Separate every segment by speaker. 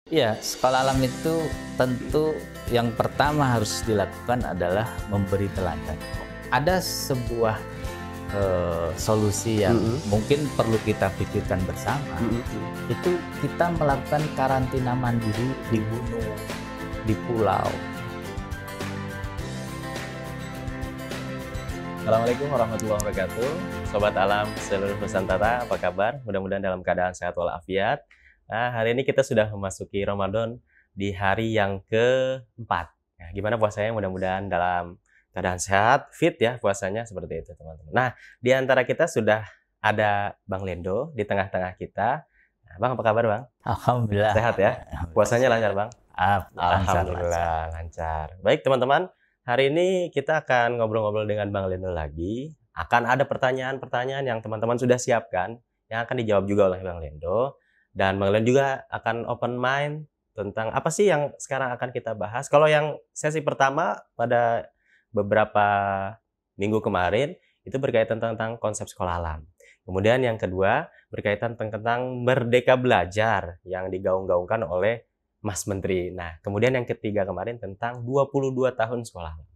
Speaker 1: Iya, sekolah alam itu tentu yang pertama harus dilakukan adalah memberi teladan. Ada sebuah solusi yang mungkin perlu kita pikirkan bersama. Itu kita melakukan karantina mandiri di gunung, di pulau.
Speaker 2: Assalamualaikum warahmatullahi wabarakatuh. Sobat Alam seluruh Nusantara, apa kabar? Mudah-mudahan dalam keadaan sehat walafiat. Nah, hari ini kita sudah memasuki Ramadan di hari yang keempat. Nah, gimana puasanya? Mudah-mudahan dalam keadaan sehat, fit ya puasanya, seperti itu teman-teman. Nah, di antara kita sudah ada Bang Lendo di tengah-tengah kita. Nah, Bang, apa kabar Bang?
Speaker 1: Alhamdulillah.
Speaker 2: Sehat ya? Puasanya lancar Bang?
Speaker 1: Lancar.
Speaker 2: Alhamdulillah lancar. Baik teman-teman, hari ini kita akan ngobrol-ngobrol dengan Bang Lendo lagi. Akan ada pertanyaan-pertanyaan yang teman-teman sudah siapkan, yang akan dijawab juga oleh Bang Lendo. Dan Bang Lendo juga akan open mind tentang apa sih yang sekarang akan kita bahas. Kalau yang sesi pertama pada beberapa minggu kemarin, itu berkaitan tentang konsep sekolah alam. Kemudian yang kedua, berkaitan tentang Merdeka Belajar yang digaung-gaungkan oleh Mas Menteri. Nah, kemudian yang ketiga kemarin tentang 22 tahun sekolah alam.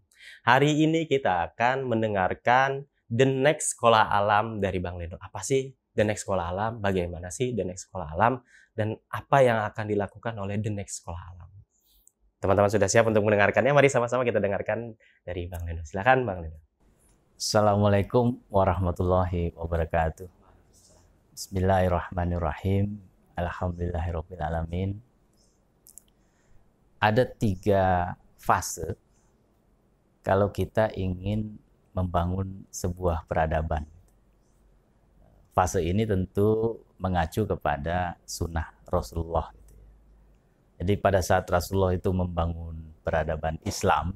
Speaker 2: Hari ini kita akan mendengarkan The Next Sekolah Alam dari Bang Lendo. Apa sih The Next Sekolah Alam? Bagaimana sih The Next Sekolah Alam? Dan apa yang akan dilakukan oleh The Next Sekolah Alam? Teman-teman sudah siap untuk mendengarkannya? Mari sama-sama kita dengarkan dari Bang Lendo. Silakan Bang Lendo.
Speaker 1: Assalamualaikum warahmatullahi wabarakatuh. Bismillahirrahmanirrahim. Alhamdulillahirrahmanirrahim. Ada 3 fase kalau kita ingin membangun sebuah peradaban. Fase ini tentu mengacu kepada sunnah Rasulullah. Jadi pada saat Rasulullah itu membangun peradaban Islam,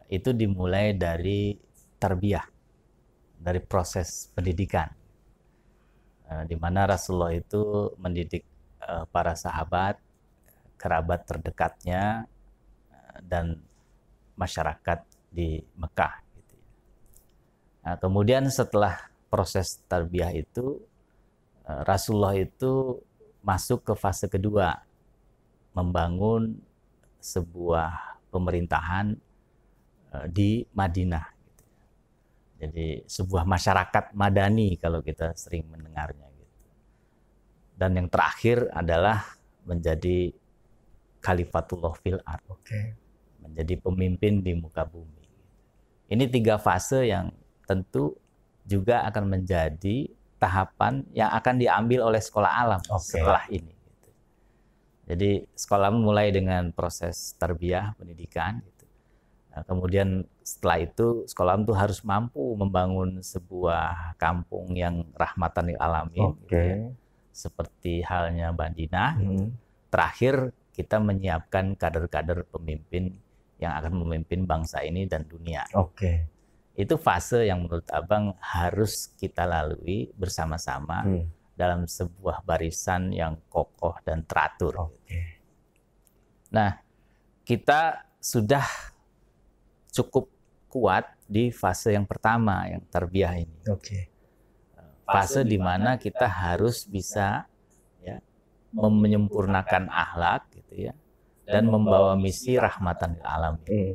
Speaker 1: itu dimulai dari tarbiyah, dari proses pendidikan, di mana Rasulullah itu mendidik para sahabat, kerabat terdekatnya, dan masyarakat di Mekah. Nah, kemudian setelah proses tarbiyah itu, Rasulullah itu masuk ke fase kedua, membangun sebuah pemerintahan di Madinah. Jadi sebuah masyarakat madani kalau kita sering mendengarnya. Dan yang terakhir adalah menjadi Khalifatullah fil ard. Menjadi pemimpin di muka bumi. Ini 3 fase yang tentu juga akan menjadi tahapan yang akan diambil oleh sekolah alam setelah ini. Jadi sekolah mulai dengan proses tarbiyah, pendidikan. Nah, kemudian setelah itu sekolah alam itu harus mampu membangun sebuah kampung yang rahmatan lil alamin. Seperti halnya Madinah. Terakhir kita menyiapkan kader-kader pemimpin yang akan memimpin bangsa ini dan dunia. Itu fase yang menurut Abang harus kita lalui bersama-sama dalam sebuah barisan yang kokoh dan teratur. Nah, kita sudah cukup kuat di fase yang pertama, yang tarbiyah ini. Fase di mana kita harus bisa ya, menyempurnakan akhlak gitu ya, dan membawa misi rahmatan lil alamin.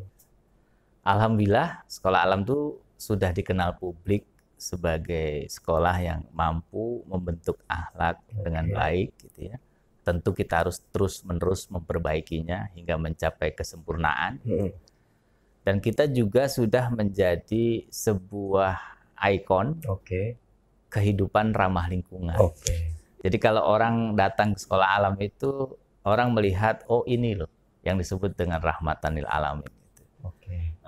Speaker 1: Alhamdulillah, sekolah alam itu sudah dikenal publik sebagai sekolah yang mampu membentuk akhlak dengan baik gitu ya. Tentu kita harus terus-menerus memperbaikinya hingga mencapai kesempurnaan. Dan kita juga sudah menjadi sebuah ikon kehidupan ramah lingkungan. Jadi kalau orang datang ke sekolah alam itu, orang melihat, oh ini loh yang disebut dengan rahmatan lil alamin.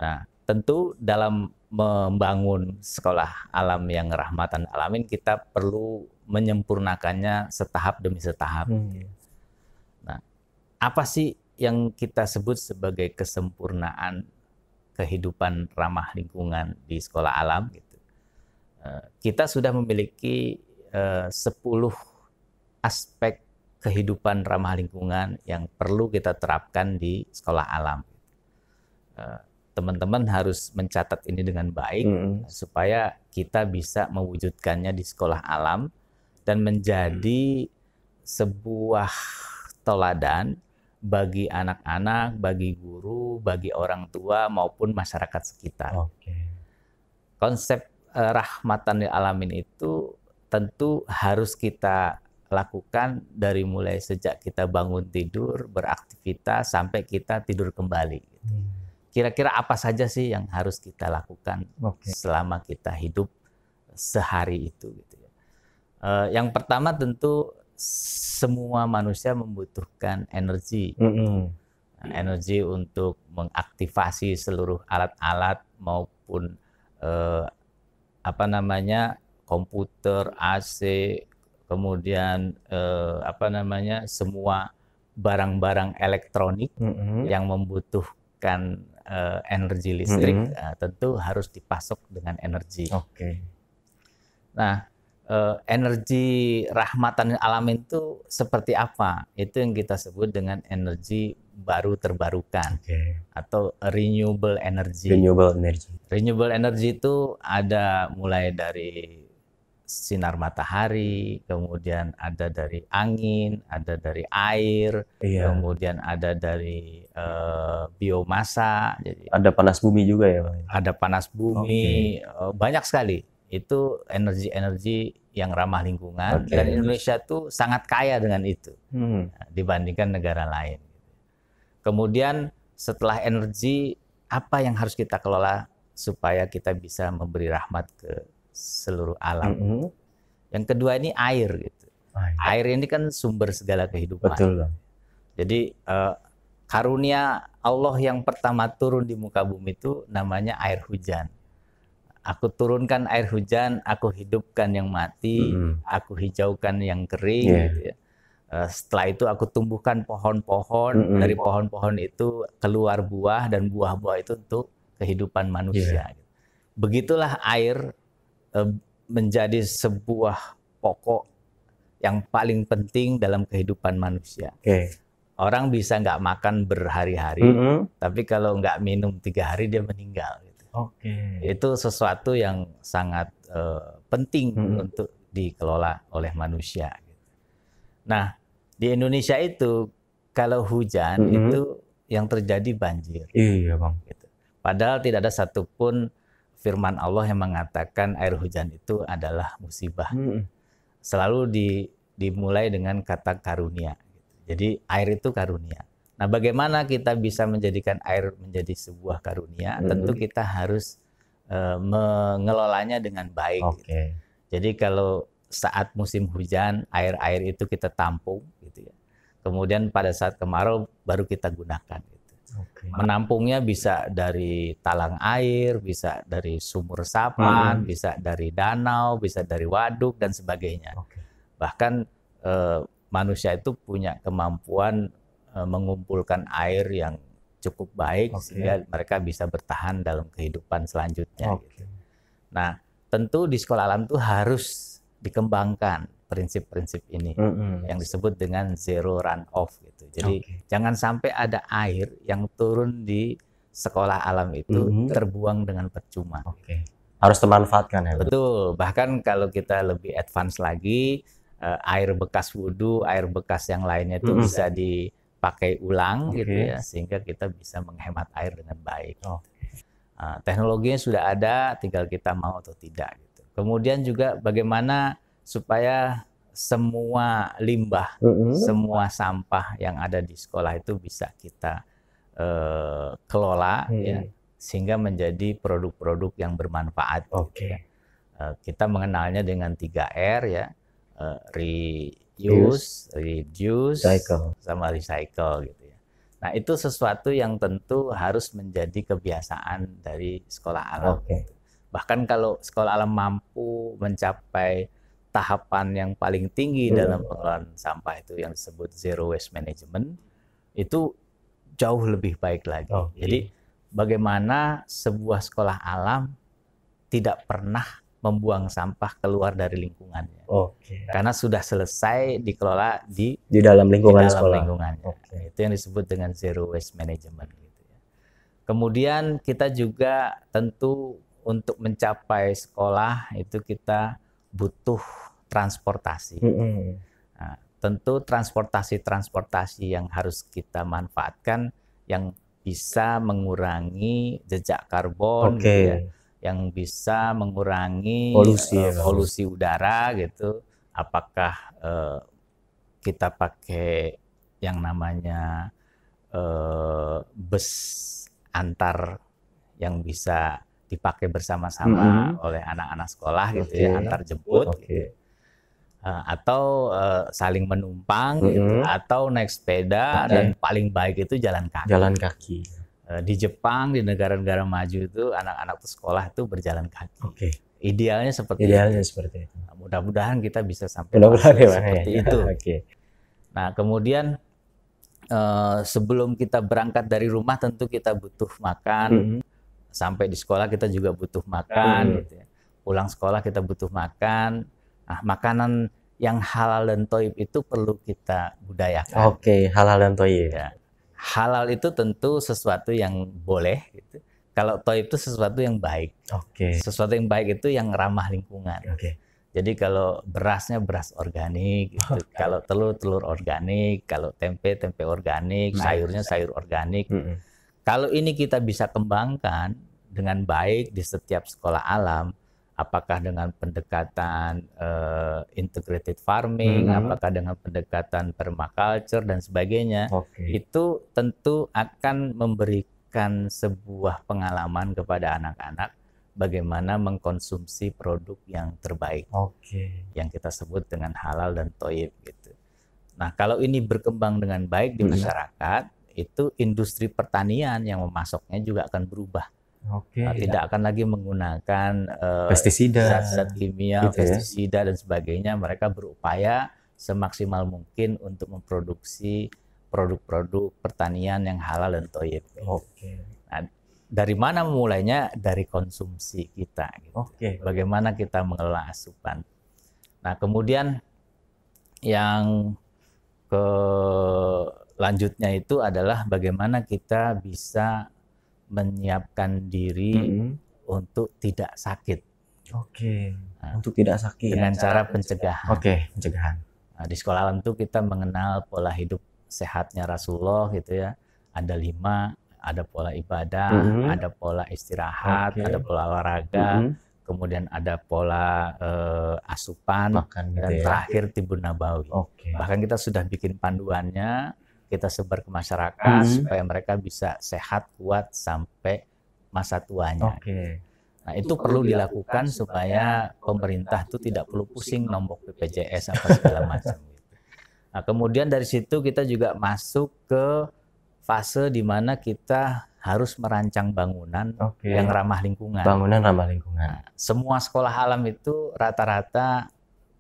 Speaker 1: Nah, tentu dalam membangun sekolah alam yang rahmatan alamin, kita perlu menyempurnakannya setahap demi setahap. Nah, apa sih yang kita sebut sebagai kesempurnaan kehidupan ramah lingkungan di sekolah alam? Kita sudah memiliki 10 aspek kehidupan ramah lingkungan yang perlu kita terapkan di sekolah alam. Teman-teman harus mencatat ini dengan baik supaya kita bisa mewujudkannya di sekolah alam dan menjadi sebuah teladan bagi anak-anak, bagi guru, bagi orang tua maupun masyarakat sekitar. Konsep rahmatan lil alamin itu tentu harus kita lakukan dari mulai sejak kita bangun tidur, beraktivitas sampai kita tidur kembali. Kira-kira apa saja sih yang harus kita lakukan selama kita hidup sehari itu gitu ya. Yang pertama tentu semua manusia membutuhkan energi. Energi untuk mengaktifasi seluruh alat-alat maupun komputer, AC, kemudian semua barang-barang elektronik yang membutuhkan energi listrik, tentu harus dipasok dengan energi. Nah, energi rahmatan lil alamin itu seperti apa? Itu yang kita sebut dengan energi baru terbarukan atau renewable energy. Renewable energy itu ada mulai dari sinar matahari, kemudian ada dari angin, ada dari air, kemudian ada dari biomasa. Jadi
Speaker 2: ada panas bumi juga ya, Bang?
Speaker 1: Ada panas bumi, banyak sekali. Itu energi-energi yang ramah lingkungan, dan Indonesia tuh sangat kaya dengan itu dibandingkan negara lain. Kemudian setelah energi, apa yang harus kita kelola supaya kita bisa memberi rahmat ke seluruh alam? Yang kedua ini air gitu. Air ini kan sumber segala kehidupan. Jadi karunia Allah yang pertama turun di muka bumi itu namanya air hujan. Aku turunkan air hujan, aku hidupkan yang mati, aku hijaukan yang kering, gitu ya. Setelah itu aku tumbuhkan pohon-pohon, dari pohon-pohon itu keluar buah, dan buah-buah itu untuk kehidupan manusia. Begitulah air menjadi sebuah pokok yang paling penting dalam kehidupan manusia. Orang bisa nggak makan berhari-hari, tapi kalau nggak minum 3 hari dia meninggal. Itu sesuatu yang sangat penting untuk dikelola oleh manusia. Nah, di Indonesia itu kalau hujan itu yang terjadi banjir. Gitu. Padahal tidak ada satupun firman Allah yang mengatakan air hujan itu adalah musibah. Selalu dimulai dengan kata karunia. Jadi air itu karunia. Nah, bagaimana kita bisa menjadikan air menjadi sebuah karunia? Tentu kita harus mengelolanya dengan baik. Jadi kalau saat musim hujan, air-air itu kita tampung, gitu ya. Kemudian pada saat kemarau baru kita gunakan. Gitu. Menampungnya bisa dari talang air, bisa dari sumur resapan, bisa dari danau, bisa dari waduk dan sebagainya. Bahkan manusia itu punya kemampuan mengumpulkan air yang cukup baik sehingga mereka bisa bertahan dalam kehidupan selanjutnya. Gitu. Nah, tentu di sekolah alam itu harus dikembangkan prinsip-prinsip ini yang disebut dengan zero run off. Gitu. Jadi jangan sampai ada air yang turun di sekolah alam itu terbuang dengan percuma.
Speaker 2: Harus termanfaatkan ya.
Speaker 1: Betul. Bahkan kalau kita lebih advance lagi, air bekas wudhu, air bekas yang lainnya itu bisa dipakai ulang gitu ya, sehingga kita bisa menghemat air dengan baik. Teknologinya sudah ada, tinggal kita mau atau tidak gitu. Kemudian juga bagaimana supaya semua limbah, semua sampah yang ada di sekolah itu bisa kita kelola ya, sehingga menjadi produk-produk yang bermanfaat. Gitu ya. Kita mengenalnya dengan 3R ya. Reuse, reduce, sama recycle gitu ya. Nah, itu sesuatu yang tentu harus menjadi kebiasaan dari sekolah alam. Bahkan kalau sekolah alam mampu mencapai tahapan yang paling tinggi dalam pengelolaan sampah itu yang disebut zero waste management, itu jauh lebih baik lagi. Jadi bagaimana sebuah sekolah alam tidak pernah membuang sampah keluar dari lingkungannya. Karena sudah selesai dikelola di
Speaker 2: dalam lingkungan sekolah.
Speaker 1: Itu yang disebut dengan zero waste management. Gitu ya. Kemudian kita juga tentu untuk mencapai sekolah itu kita butuh transportasi. Nah, tentu transportasi yang harus kita manfaatkan yang bisa mengurangi jejak karbon
Speaker 2: Oke.
Speaker 1: gitu ya, yang bisa mengurangi polusi udara gitu. Apakah kita pakai yang namanya bus antar yang bisa dipakai bersama-sama oleh anak-anak sekolah gitu ya, antar jemput gitu. Atau saling menumpang gitu, atau naik sepeda, dan paling baik itu jalan kaki. Di Jepang, di negara-negara maju itu anak-anak sekolah itu berjalan kaki. Idealnya seperti itu. Nah, mudah-mudahan kita bisa sampai seperti itu. Nah, kemudian sebelum kita berangkat dari rumah tentu kita butuh makan. Sampai di sekolah kita juga butuh makan gitu ya. Pulang sekolah kita butuh makan. Nah, makanan yang halal dan thayyib itu perlu kita budayakan.
Speaker 2: Halal dan thayyib.
Speaker 1: Ya. Halal itu tentu sesuatu yang boleh gitu. Kalau thayyib itu sesuatu yang baik. Sesuatu yang baik itu yang ramah lingkungan. Jadi kalau berasnya beras organik gitu. Kalau telur organik, kalau tempe organik, sayurnya sayur organik. Kalau ini kita bisa kembangkan dengan baik di setiap sekolah alam, apakah dengan pendekatan integrated farming, apakah dengan pendekatan permaculture dan sebagainya, itu tentu akan memberikan sebuah pengalaman kepada anak-anak bagaimana mengkonsumsi produk yang terbaik, yang kita sebut dengan halal dan thayyib gitu. Nah, kalau ini berkembang dengan baik di masyarakat, itu industri pertanian yang memasoknya juga akan berubah. Tidak akan lagi menggunakan
Speaker 2: pestisida,
Speaker 1: zat-zat kimia, gitu pestisida dan sebagainya. Mereka berupaya semaksimal mungkin untuk memproduksi produk-produk pertanian yang halal dan thayyib. Nah, dari mana memulainya? Dari konsumsi kita. Gitu. Bagaimana kita mengelola asupan. Nah, kemudian yang lanjutnya itu adalah bagaimana kita bisa menyiapkan diri untuk tidak sakit.
Speaker 2: Nah, untuk tidak sakit
Speaker 1: dengan cara pencegahan.
Speaker 2: Pencegahan.
Speaker 1: Nah, di sekolah alam itu kita mengenal pola hidup sehatnya Rasulullah gitu ya. Ada 5, ada pola ibadah, ada pola istirahat, ada pola olahraga, kemudian ada pola asupan,
Speaker 2: makan,
Speaker 1: dan terakhir tibun nabawi. Bahkan kita sudah bikin panduannya, kita sebar ke masyarakat supaya mereka bisa sehat, kuat sampai masa tuanya. Nah, itu perlu dilakukan supaya pemerintah itu tidak perlu pusing nombok BPJS apa segala macam. Nah, kemudian dari situ kita juga masuk ke fase di mana kita harus merancang bangunan yang ramah lingkungan. Nah, semua sekolah alam itu rata-rata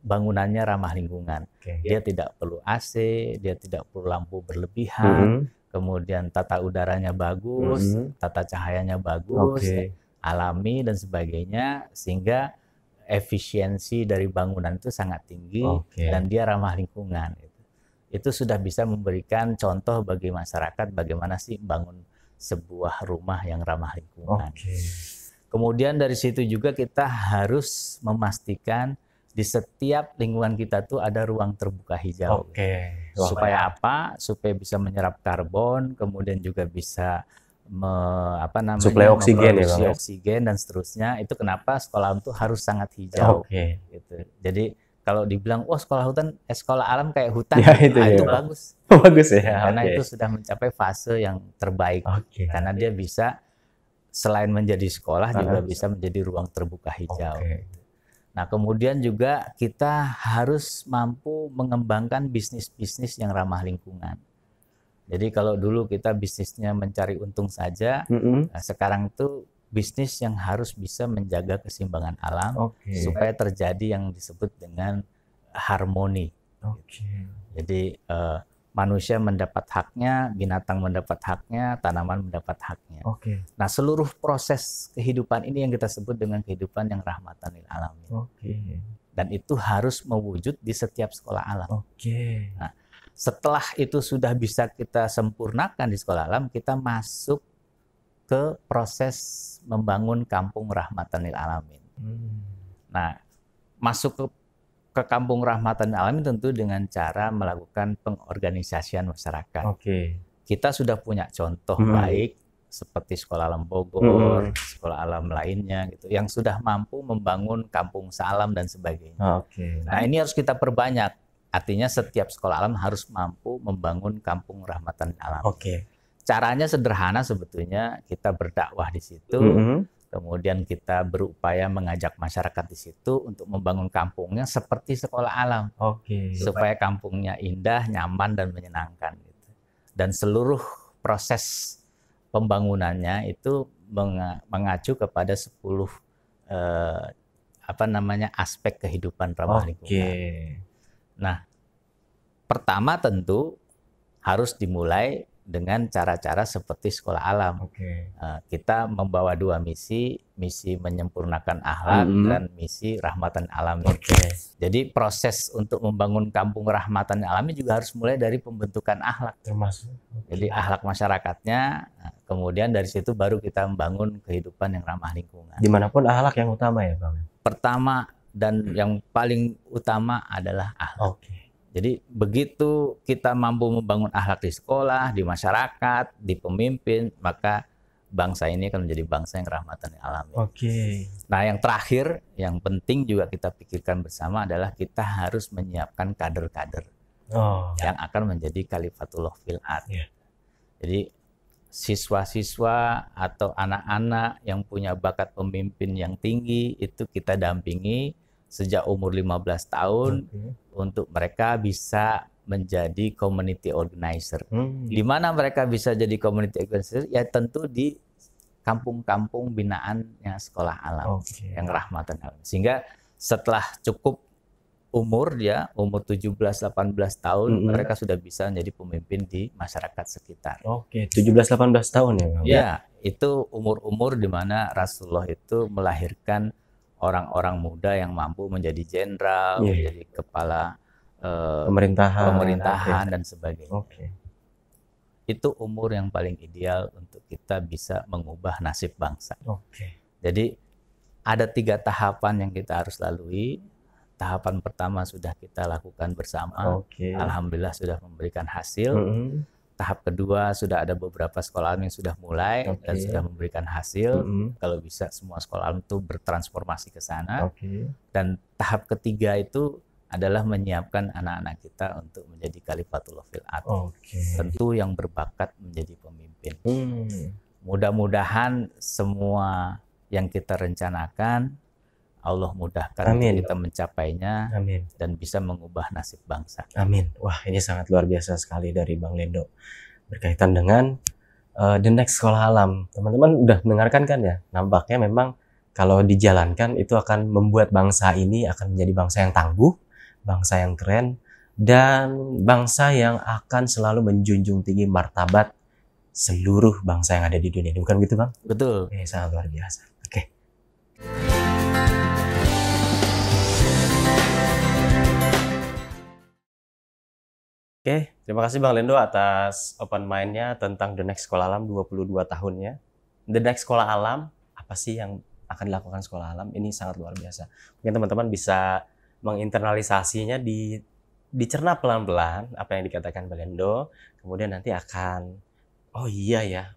Speaker 1: bangunannya ramah lingkungan. Dia tidak perlu AC, dia tidak perlu lampu berlebihan, kemudian tata udaranya bagus, tata cahayanya bagus, alami dan sebagainya, sehingga efisiensi dari bangunan itu sangat tinggi dan dia ramah lingkungan. Itu sudah bisa memberikan contoh bagi masyarakat bagaimana sih bangun sebuah rumah yang ramah lingkungan. Kemudian dari situ juga kita harus memastikan di setiap lingkungan kita tuh ada ruang terbuka hijau. Supaya apa? Supaya bisa menyerap karbon, kemudian juga bisa
Speaker 2: suplai oksigen,
Speaker 1: oksigen dan seterusnya. Itu kenapa sekolah alam itu harus sangat hijau. Gitu. Jadi kalau dibilang, wah sekolah alam kayak hutan, itu bagus.
Speaker 2: Bagus ya.
Speaker 1: Karena itu sudah mencapai fase yang terbaik. Karena dia bisa selain menjadi sekolah juga bisa menjadi ruang terbuka hijau. Nah, kemudian juga kita harus mampu mengembangkan bisnis-bisnis yang ramah lingkungan. Jadi kalau dulu kita bisnisnya mencari untung saja, nah sekarang itu bisnis yang harus bisa menjaga keseimbangan alam supaya terjadi yang disebut dengan harmoni. Jadi manusia mendapat haknya, binatang mendapat haknya, tanaman mendapat haknya. Nah, seluruh proses kehidupan ini yang kita sebut dengan kehidupan yang rahmatan lil alamin. Dan itu harus mewujud di setiap sekolah alam. Nah, setelah itu sudah bisa kita sempurnakan di sekolah alam, kita masuk ke proses membangun kampung rahmatan lil alamin. Nah, masuk ke ke kampung rahmatan alamin tentu dengan cara melakukan pengorganisasian masyarakat. Kita sudah punya contoh baik seperti Sekolah Alam Bogor, sekolah alam lainnya gitu, yang sudah mampu membangun kampung salam dan sebagainya. Nah, ini harus kita perbanyak. Artinya setiap sekolah alam harus mampu membangun kampung rahmatan alam. Caranya sederhana sebetulnya, kita berdakwah di situ. Kemudian kita berupaya mengajak masyarakat di situ untuk membangun kampungnya seperti sekolah alam, supaya kampungnya indah, nyaman dan menyenangkan. Gitu. Dan seluruh proses pembangunannya itu mengacu kepada 10 aspek kehidupan ramah lingkungan. Nah, pertama tentu harus dimulai dengan cara-cara seperti sekolah alam. Kita membawa 2 misi menyempurnakan akhlak dan misi rahmatan alami. Jadi proses untuk membangun kampung rahmatan alami juga harus mulai dari pembentukan akhlak. Jadi akhlak masyarakatnya, kemudian dari situ baru kita membangun kehidupan yang ramah lingkungan.
Speaker 2: Dimanapun akhlak yang utama ya Bang?
Speaker 1: Pertama dan yang paling utama adalah akhlak. Jadi begitu kita mampu membangun akhlak di sekolah, di masyarakat, di pemimpin, maka bangsa ini akan menjadi bangsa yang rahmatan alami. Nah, yang terakhir, yang penting juga kita pikirkan bersama adalah kita harus menyiapkan kader-kader yang akan menjadi khalifatullah fil ard. Jadi siswa-siswa atau anak-anak yang punya bakat pemimpin yang tinggi itu kita dampingi sejak umur 15 tahun untuk mereka bisa menjadi community organizer. Di mana mereka bisa jadi community organizer? Ya tentu di kampung-kampung binaannya sekolah alam yang rahmatan alam. Sehingga setelah cukup umur 17-18 tahun mereka sudah bisa menjadi pemimpin di masyarakat sekitar.
Speaker 2: 17-18 tahun ya Bang?
Speaker 1: Ya, itu umur-umur di mana Rasulullah itu melahirkan orang-orang muda yang mampu menjadi jenderal, menjadi kepala pemerintahan dan sebagainya. Itu umur yang paling ideal untuk kita bisa mengubah nasib bangsa. Jadi ada 3 tahapan yang kita harus lalui. Tahapan pertama sudah kita lakukan bersama. Alhamdulillah sudah memberikan hasil. Tahap kedua sudah ada beberapa sekolah alam yang sudah mulai dan sudah memberikan hasil. Kalau bisa semua sekolah alam itu bertransformasi ke sana. Dan tahap ketiga itu adalah menyiapkan anak-anak kita untuk menjadi khalifatullah fil ard. Tentu yang berbakat menjadi pemimpin. Mudah-mudahan semua yang kita rencanakan Allah mudahkan kita mencapainya dan bisa mengubah nasib bangsa.
Speaker 2: Wah, ini sangat luar biasa sekali dari Bang Lendo berkaitan dengan The Next Sekolah Alam. Teman-teman udah mendengarkan kan ya? Nampaknya memang kalau dijalankan itu akan membuat bangsa ini akan menjadi bangsa yang tangguh, bangsa yang keren, dan bangsa yang akan selalu menjunjung tinggi martabat seluruh bangsa yang ada di dunia. Bukan gitu Bang?
Speaker 1: Betul.
Speaker 2: Ini sangat luar biasa. Terima kasih Bang Lendo atas open mind-nya tentang The Next Sekolah Alam 22 tahunnya. The Next Sekolah Alam, apa sih yang akan dilakukan sekolah alam? Ini sangat luar biasa. Mungkin teman-teman bisa menginternalisasinya, dicerna pelan-pelan apa yang dikatakan Bang Lendo. Kemudian nanti akan, oh iya ya,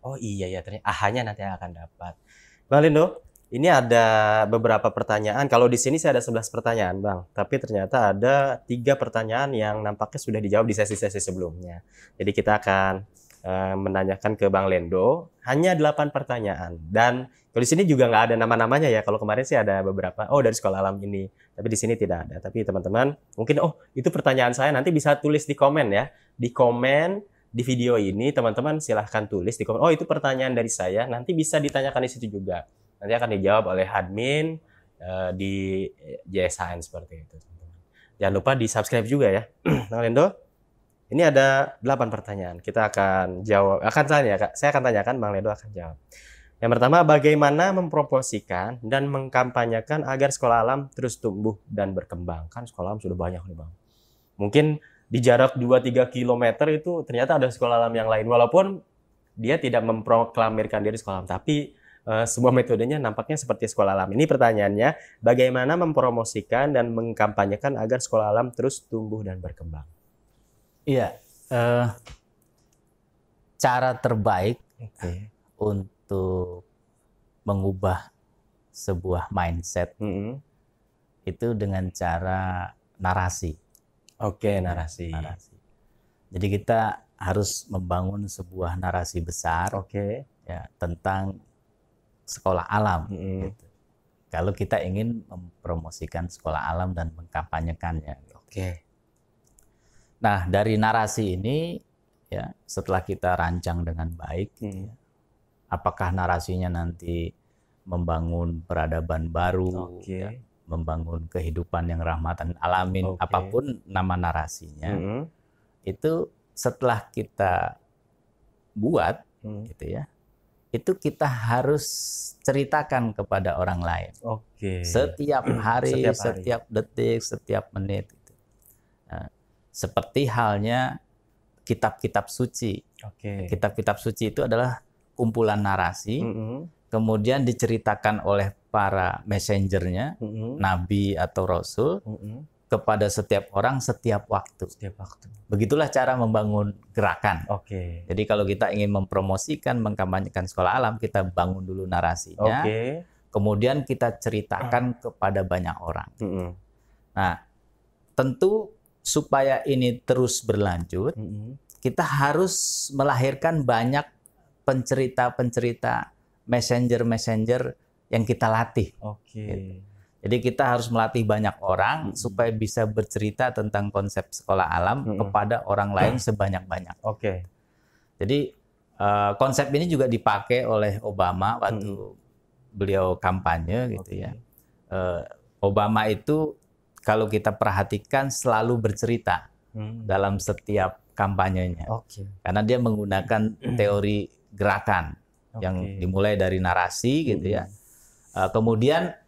Speaker 2: ternyata ahanya nanti akan dapat. Bang Lendo, ini ada beberapa pertanyaan. Kalau di sini saya ada 11 pertanyaan, Bang. Tapi ternyata ada 3 pertanyaan yang nampaknya sudah dijawab di sesi-sesi sebelumnya. Jadi kita akan menanyakan ke Bang Lendo hanya 8 pertanyaan. Dan kalau di sini juga nggak ada nama-namanya ya. Kalau kemarin sih ada beberapa. Oh, dari sekolah alam ini. Tapi di sini tidak ada. Tapi teman-teman mungkin itu pertanyaan saya. Nanti bisa tulis di komen ya. Di komen di video ini teman-teman silahkan tulis di komen. Oh, itu pertanyaan dari saya. Nanti bisa ditanyakan di situ juga. Nanti akan dijawab oleh admin di JSHN seperti itu. Jangan lupa di subscribe juga ya. Bang Lendo, ini ada 8 pertanyaan. Kita akan jawab. Saya akan tanyakan, Bang Lendo akan jawab. Yang pertama, bagaimana mempromosikan dan mengkampanyekan agar sekolah alam terus tumbuh dan berkembang? Kan sekolah alam sudah banyak nih Bang. Mungkin di jarak 2-3 km itu ternyata ada sekolah alam yang lain. Walaupun dia tidak memproklamirkan diri sekolah alam, tapi semua metodenya nampaknya seperti sekolah alam. Ini pertanyaannya, bagaimana mempromosikan dan mengkampanyekan agar sekolah alam terus tumbuh dan berkembang?
Speaker 1: Iya, cara terbaik untuk mengubah sebuah mindset itu dengan cara narasi.
Speaker 2: Narasi.
Speaker 1: Jadi kita harus membangun sebuah narasi besar ya, tentang sekolah alam. Gitu. Kalau kita ingin mempromosikan sekolah alam dan mengkampanyekannya. Nah, dari narasi ini ya, setelah kita rancang dengan baik, gitu ya, apakah narasinya nanti membangun peradaban baru, ya, membangun kehidupan yang rahmatan alamin, apapun nama narasinya, itu setelah kita buat, gitu ya, itu kita harus ceritakan kepada orang lain. Setiap hari, setiap detik, setiap menit. Gitu. Nah, seperti halnya kitab-kitab suci. Kitab-kitab suci itu adalah kumpulan narasi, kemudian diceritakan oleh para messengernya, nabi atau rasul, kepada setiap orang setiap waktu. Begitulah cara membangun gerakan. Jadi kalau kita ingin mempromosikan, mengkampanyekan sekolah alam, kita bangun dulu narasinya, kemudian kita ceritakan kepada banyak orang. Nah, tentu supaya ini terus berlanjut, kita harus melahirkan banyak pencerita-pencerita, messenger-messenger yang kita latih. Gitu. Jadi kita harus melatih banyak orang supaya bisa bercerita tentang konsep sekolah alam kepada orang lain sebanyak-banyak. Jadi konsep ini juga dipakai oleh Obama waktu beliau kampanye, gitu ya. Obama itu kalau kita perhatikan selalu bercerita dalam setiap kampanyenya, karena dia menggunakan teori gerakan yang dimulai dari narasi, gitu ya. Kemudian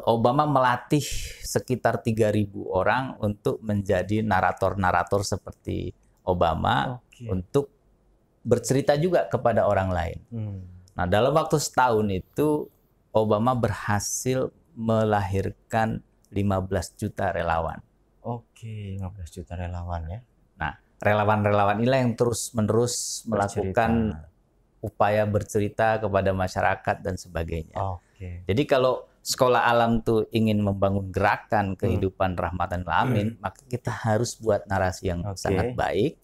Speaker 1: Obama melatih sekitar 3.000 orang untuk menjadi narator-narator seperti Obama untuk bercerita juga kepada orang lain. Nah, dalam waktu setahun itu Obama berhasil melahirkan 15 juta relawan.
Speaker 2: 15 juta relawan ya.
Speaker 1: Nah, relawan-relawan inilah yang terus-menerus melakukan upaya bercerita kepada masyarakat dan sebagainya. Jadi kalau sekolah alam tuh ingin membangun gerakan kehidupan rahmatan alamin, maka kita harus buat narasi yang sangat baik.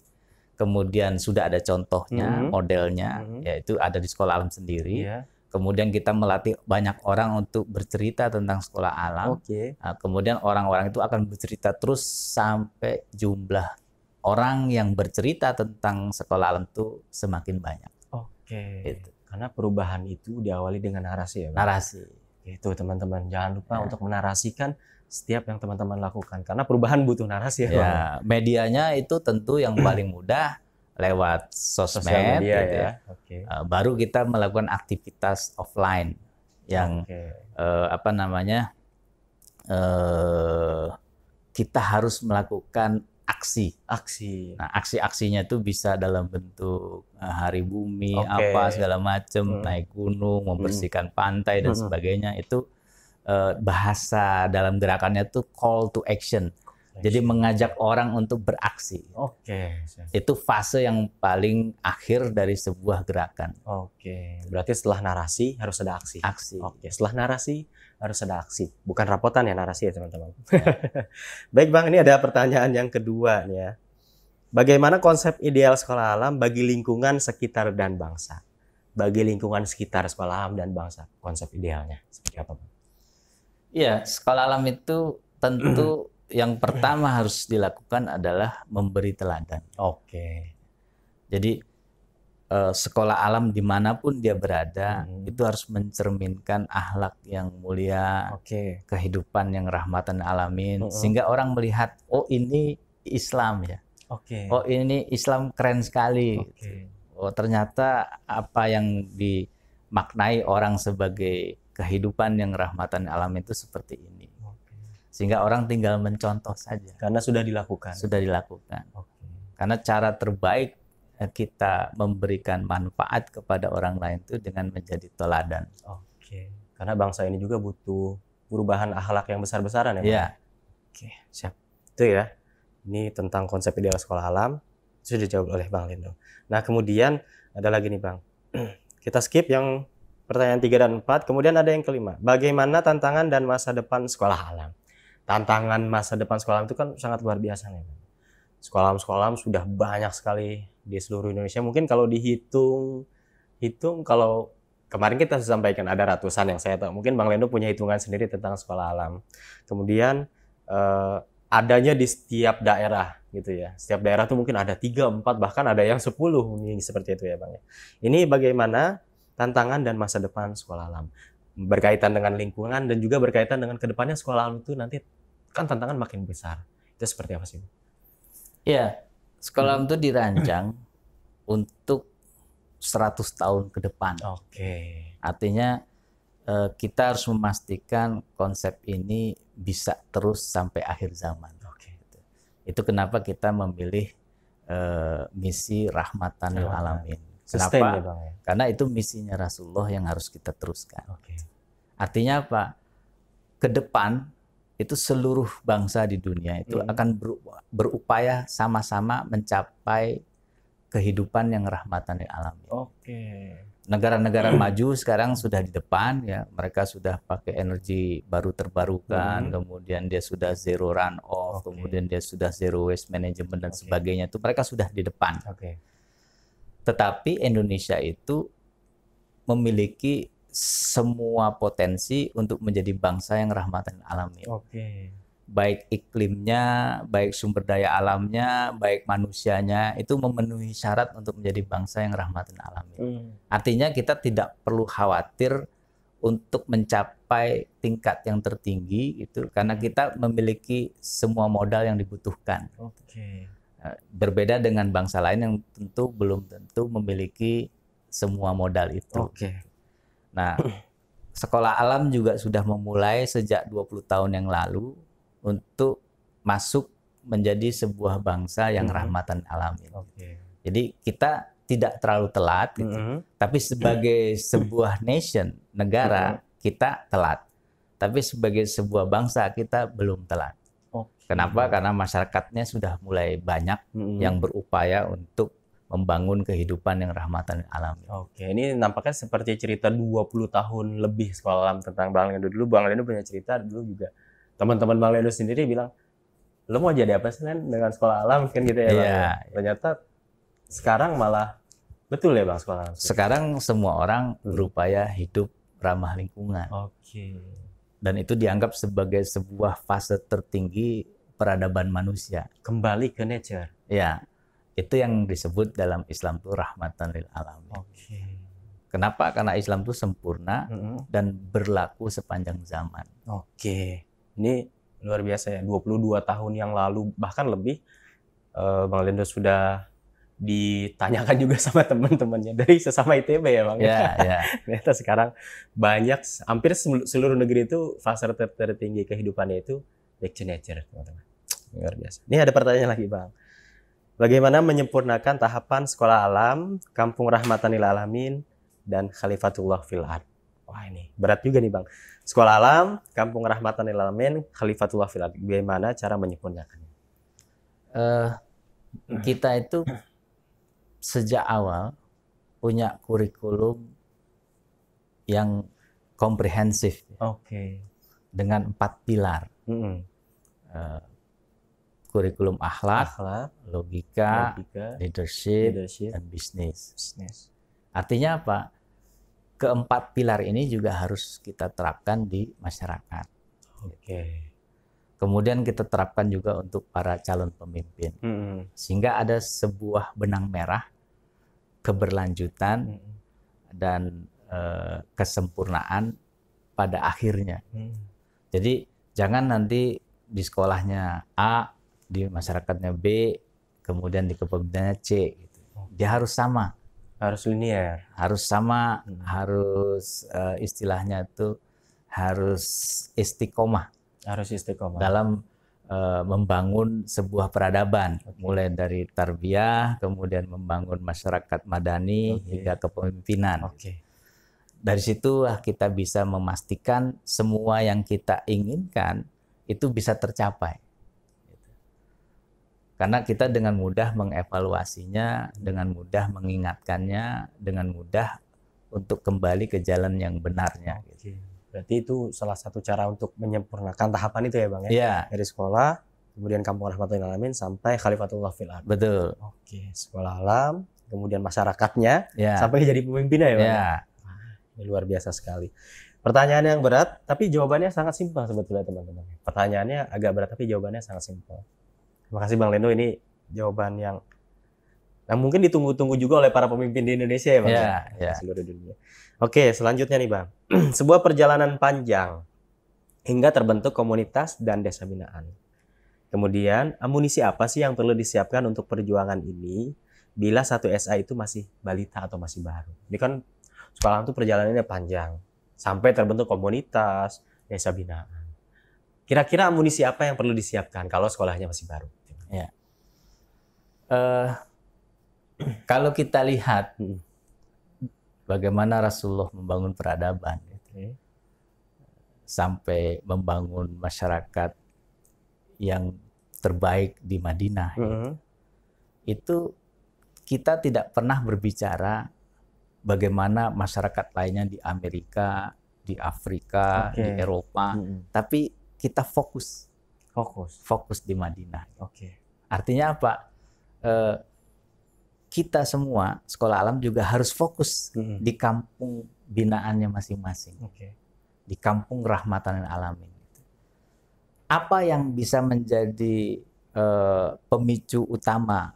Speaker 1: Kemudian sudah ada contohnya, modelnya, yaitu ada di sekolah alam sendiri. Kemudian kita melatih banyak orang untuk bercerita tentang sekolah alam. Nah, kemudian orang-orang itu akan bercerita terus sampai jumlah orang yang bercerita tentang sekolah alam itu semakin banyak.
Speaker 2: Gitu. Karena perubahan itu diawali dengan narasi ya, Bang? Narasi. Itu teman-teman, jangan lupa untuk menarasikan setiap yang teman-teman lakukan. Karena perubahan butuh narasi ya, Bang?
Speaker 1: Medianya itu tentu yang paling mudah lewat sosmed, media, gitu ya. Baru kita melakukan aktivitas offline yang kita harus melakukan aksi. Nah, aksi-aksinya itu bisa dalam bentuk hari bumi, apa segala macam, naik gunung, membersihkan pantai dan sebagainya. Itu bahasa dalam gerakannya itu call to action. Jadi mengajak orang untuk beraksi. Itu fase yang paling akhir dari sebuah gerakan.
Speaker 2: Berarti setelah narasi harus ada aksi. Setelah narasi harus ada aksi. Bukan rapotan ya narasi ya, teman-teman. Baik, Bang, ini ada pertanyaan yang kedua nih ya. Bagaimana konsep ideal sekolah alam bagi lingkungan sekitar dan bangsa? Bagi lingkungan sekitar sekolah alam dan bangsa, konsep idealnya seperti apa, Bang?
Speaker 1: Iya, sekolah alam itu tentu yang pertama harus dilakukan adalah memberi teladan. Jadi sekolah alam dimanapun dia berada itu harus mencerminkan akhlak yang mulia, kehidupan yang rahmatan alamin, sehingga orang melihat, oh ini Islam ya, oh ini Islam keren sekali, oh ternyata apa yang dimaknai orang sebagai kehidupan yang rahmatan alamin itu seperti ini, sehingga orang tinggal mencontoh saja.
Speaker 2: Karena sudah dilakukan.
Speaker 1: Karena cara terbaik kita memberikan manfaat kepada orang lain itu dengan menjadi teladan.
Speaker 2: Oke. Karena bangsa ini juga butuh perubahan akhlak yang besar-besaran ya, Bang?
Speaker 1: Iya.
Speaker 2: Oke, siap. Itu ya. Ini tentang konsep ideal sekolah alam. Itu sudah dijawab oleh Bang Lendo. Nah, kemudian ada lagi nih, Bang. Kita skip yang pertanyaan 3 dan 4. Kemudian ada yang kelima. Bagaimana tantangan dan masa depan sekolah alam? Tantangan masa depan sekolah alam itu kan sangat luar biasa nih, Bang. Sekolah alam sudah banyak sekali di seluruh Indonesia. Mungkin kalau dihitung kalau kemarin kita sampaikan ada ratusan yang saya tahu. Mungkin Bang Lendo punya hitungan sendiri tentang sekolah alam. Kemudian adanya di setiap daerah gitu ya. Setiap daerah tuh mungkin ada 3, 4, bahkan ada yang 10 ini seperti itu ya Bang ya. Ini bagaimana tantangan dan masa depan sekolah alam berkaitan dengan lingkungan dan juga berkaitan dengan kedepannya sekolah alam itu nanti kan tantangan makin besar. Itu seperti apa sih?
Speaker 1: Iya, sekolah alam itu dirancang untuk 100 tahun ke depan.
Speaker 2: Oke.
Speaker 1: Artinya kita harus memastikan konsep ini bisa terus sampai akhir zaman.
Speaker 2: Oke.
Speaker 1: Itu kenapa kita memilih misi rahmatan lil alamin.
Speaker 2: Sustain
Speaker 1: Kenapa?
Speaker 2: ya Bang ya?
Speaker 1: Karena itu misinya Rasulullah yang harus kita teruskan.
Speaker 2: Oke.
Speaker 1: Artinya apa? Ke depan itu seluruh bangsa di dunia itu akan berupaya sama-sama mencapai kehidupan yang rahmatan lil alamin.
Speaker 2: Oke.
Speaker 1: Negara-negara maju sekarang sudah di depan ya, mereka sudah pakai energi baru terbarukan, kemudian dia sudah zero run off, kemudian dia sudah zero waste management dan sebagainya, itu mereka sudah di depan.
Speaker 2: Oke.
Speaker 1: Tetapi Indonesia itu memiliki semua potensi untuk menjadi bangsa yang rahmatan lil alamin.
Speaker 2: Oke.
Speaker 1: Baik iklimnya, baik sumber daya alamnya, baik manusianya, itu memenuhi syarat untuk menjadi bangsa yang rahmatan alamin. Artinya kita tidak perlu khawatir untuk mencapai tingkat yang tertinggi itu karena kita memiliki semua modal yang dibutuhkan.
Speaker 2: Oke.
Speaker 1: Berbeda dengan bangsa lain yang belum tentu memiliki semua modal itu.
Speaker 2: Oke.
Speaker 1: Nah, sekolah alam juga sudah memulai sejak 20 tahun yang lalu untuk masuk menjadi sebuah bangsa yang rahmatan alamin.
Speaker 2: Oke.
Speaker 1: Jadi kita tidak terlalu telat, gitu. Tapi sebagai sebuah nation, negara, kita telat. Tapi sebagai sebuah bangsa kita belum telat. Kenapa? Karena masyarakatnya sudah mulai banyak yang berupaya untuk membangun kehidupan yang rahmatan alamin.
Speaker 2: Oke, ini nampaknya seperti cerita 20 tahun lebih sekolah alam tentang Bang Lendo. Dulu Bang Lendo punya cerita, dulu juga teman-teman Bang Lendo sendiri bilang, lo mau jadi apa sih Len dengan sekolah alam kan gitu ya Bang?
Speaker 1: Iya.
Speaker 2: Ternyata sekarang malah betul ya Bang sekolah alam.
Speaker 1: Sekarang semua orang berupaya hidup ramah lingkungan.
Speaker 2: Oke.
Speaker 1: Dan itu dianggap sebagai sebuah fase tertinggi peradaban manusia.
Speaker 2: Kembali ke nature.
Speaker 1: Ya, itu yang disebut dalam Islam itu rahmatan lil alamin.
Speaker 2: Oke.
Speaker 1: Kenapa? Karena Islam itu sempurna dan berlaku sepanjang zaman.
Speaker 2: Oke. Ini luar biasa ya, 22 tahun yang lalu bahkan lebih Bang Lendo sudah ditanyakan juga sama teman-temannya dari sesama ITB ya Bang.
Speaker 1: Ya, ya.
Speaker 2: Ternyata sekarang banyak, hampir seluruh negeri itu fase tertinggi kehidupannya itu back to nature, teman-teman. Luar biasa. Ini ada pertanyaan lagi Bang. Bagaimana menyempurnakan tahapan sekolah alam, kampung rahmatan lil alamin, dan khalifatullah fil ard? Wah ini berat juga nih Bang. Sekolah alam, kampung rahmatan lil alamin, khalifatullah fil ard. Bagaimana cara menyempurnakannya?
Speaker 1: Kita itu sejak awal punya kurikulum yang komprehensif.
Speaker 2: Oke.
Speaker 1: Dengan 4 pilar. Kurikulum akhlak, logika, leadership, dan bisnis. Artinya apa? Keempat pilar ini juga harus kita terapkan di masyarakat.
Speaker 2: Oke.
Speaker 1: Kemudian kita terapkan juga untuk para calon pemimpin. Sehingga ada sebuah benang merah keberlanjutan dan kesempurnaan pada akhirnya. Jadi jangan nanti di sekolahnya A, di masyarakatnya B, kemudian di kepemimpinannya C. Gitu. Dia harus sama.
Speaker 2: Harus linear.
Speaker 1: Harus sama, harus istilahnya itu harus istiqomah.
Speaker 2: Harus istiqomah.
Speaker 1: Dalam membangun sebuah peradaban, mulai dari tarbiyah, kemudian membangun masyarakat madani hingga kepemimpinan. Dari situ kita bisa memastikan semua yang kita inginkan itu bisa tercapai. Karena kita dengan mudah mengevaluasinya, dengan mudah mengingatkannya, dengan mudah untuk kembali ke jalan yang benarnya.
Speaker 2: Berarti itu salah satu cara untuk menyempurnakan tahapan itu ya Bang ya?
Speaker 1: Iya.
Speaker 2: Dari sekolah, kemudian Kampung Rahmatul Alamin sampai Khalifatullah fil Ardh.
Speaker 1: Betul.
Speaker 2: Sekolah alam, kemudian masyarakatnya,
Speaker 1: Ya.
Speaker 2: sampai jadi pemimpinnya ya Bang?
Speaker 1: Ya.
Speaker 2: Ini luar biasa sekali. Pertanyaan yang berat, tapi jawabannya sangat simpel sebetulnya teman-teman. Pertanyaannya agak berat, tapi jawabannya sangat simpel. Terima kasih Bang Lendo, ini jawaban yang mungkin ditunggu-tunggu juga oleh para pemimpin di Indonesia ya Bang?
Speaker 1: Ya.
Speaker 2: Seluruh dunia. Oke, selanjutnya nih Bang. Sebuah perjalanan panjang hingga terbentuk komunitas dan desa binaan. Kemudian, amunisi apa sih yang perlu disiapkan untuk perjuangan ini bila satu SA itu masih balita atau masih baru? Ini kan sekolah itu perjalanannya panjang sampai terbentuk komunitas, desa binaan. Kira-kira amunisi apa yang perlu disiapkan kalau sekolahnya masih baru?
Speaker 1: Ya. Kalau kita lihat bagaimana Rasulullah membangun peradaban, sampai membangun masyarakat yang terbaik di Madinah, itu kita tidak pernah berbicara bagaimana masyarakat lainnya di Amerika, di Afrika, di Eropa, tapi kita fokus di Madinah. Artinya apa? Kita semua sekolah alam juga harus fokus di kampung binaannya masing-masing, di kampung Rahmatan lil Alamin. Apa yang bisa menjadi pemicu utama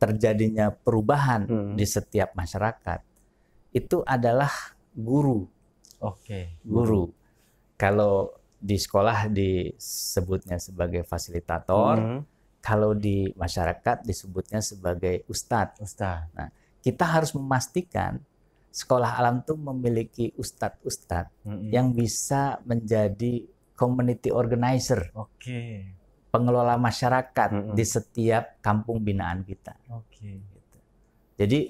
Speaker 1: terjadinya perubahan di setiap masyarakat itu adalah guru. Guru. Kalau di sekolah disebutnya sebagai fasilitator. Kalau di masyarakat disebutnya sebagai ustadz. Nah, kita harus memastikan sekolah alam itu memiliki ustadz-ustadz yang bisa menjadi community organizer, pengelola masyarakat di setiap kampung binaan kita. Gitu. Jadi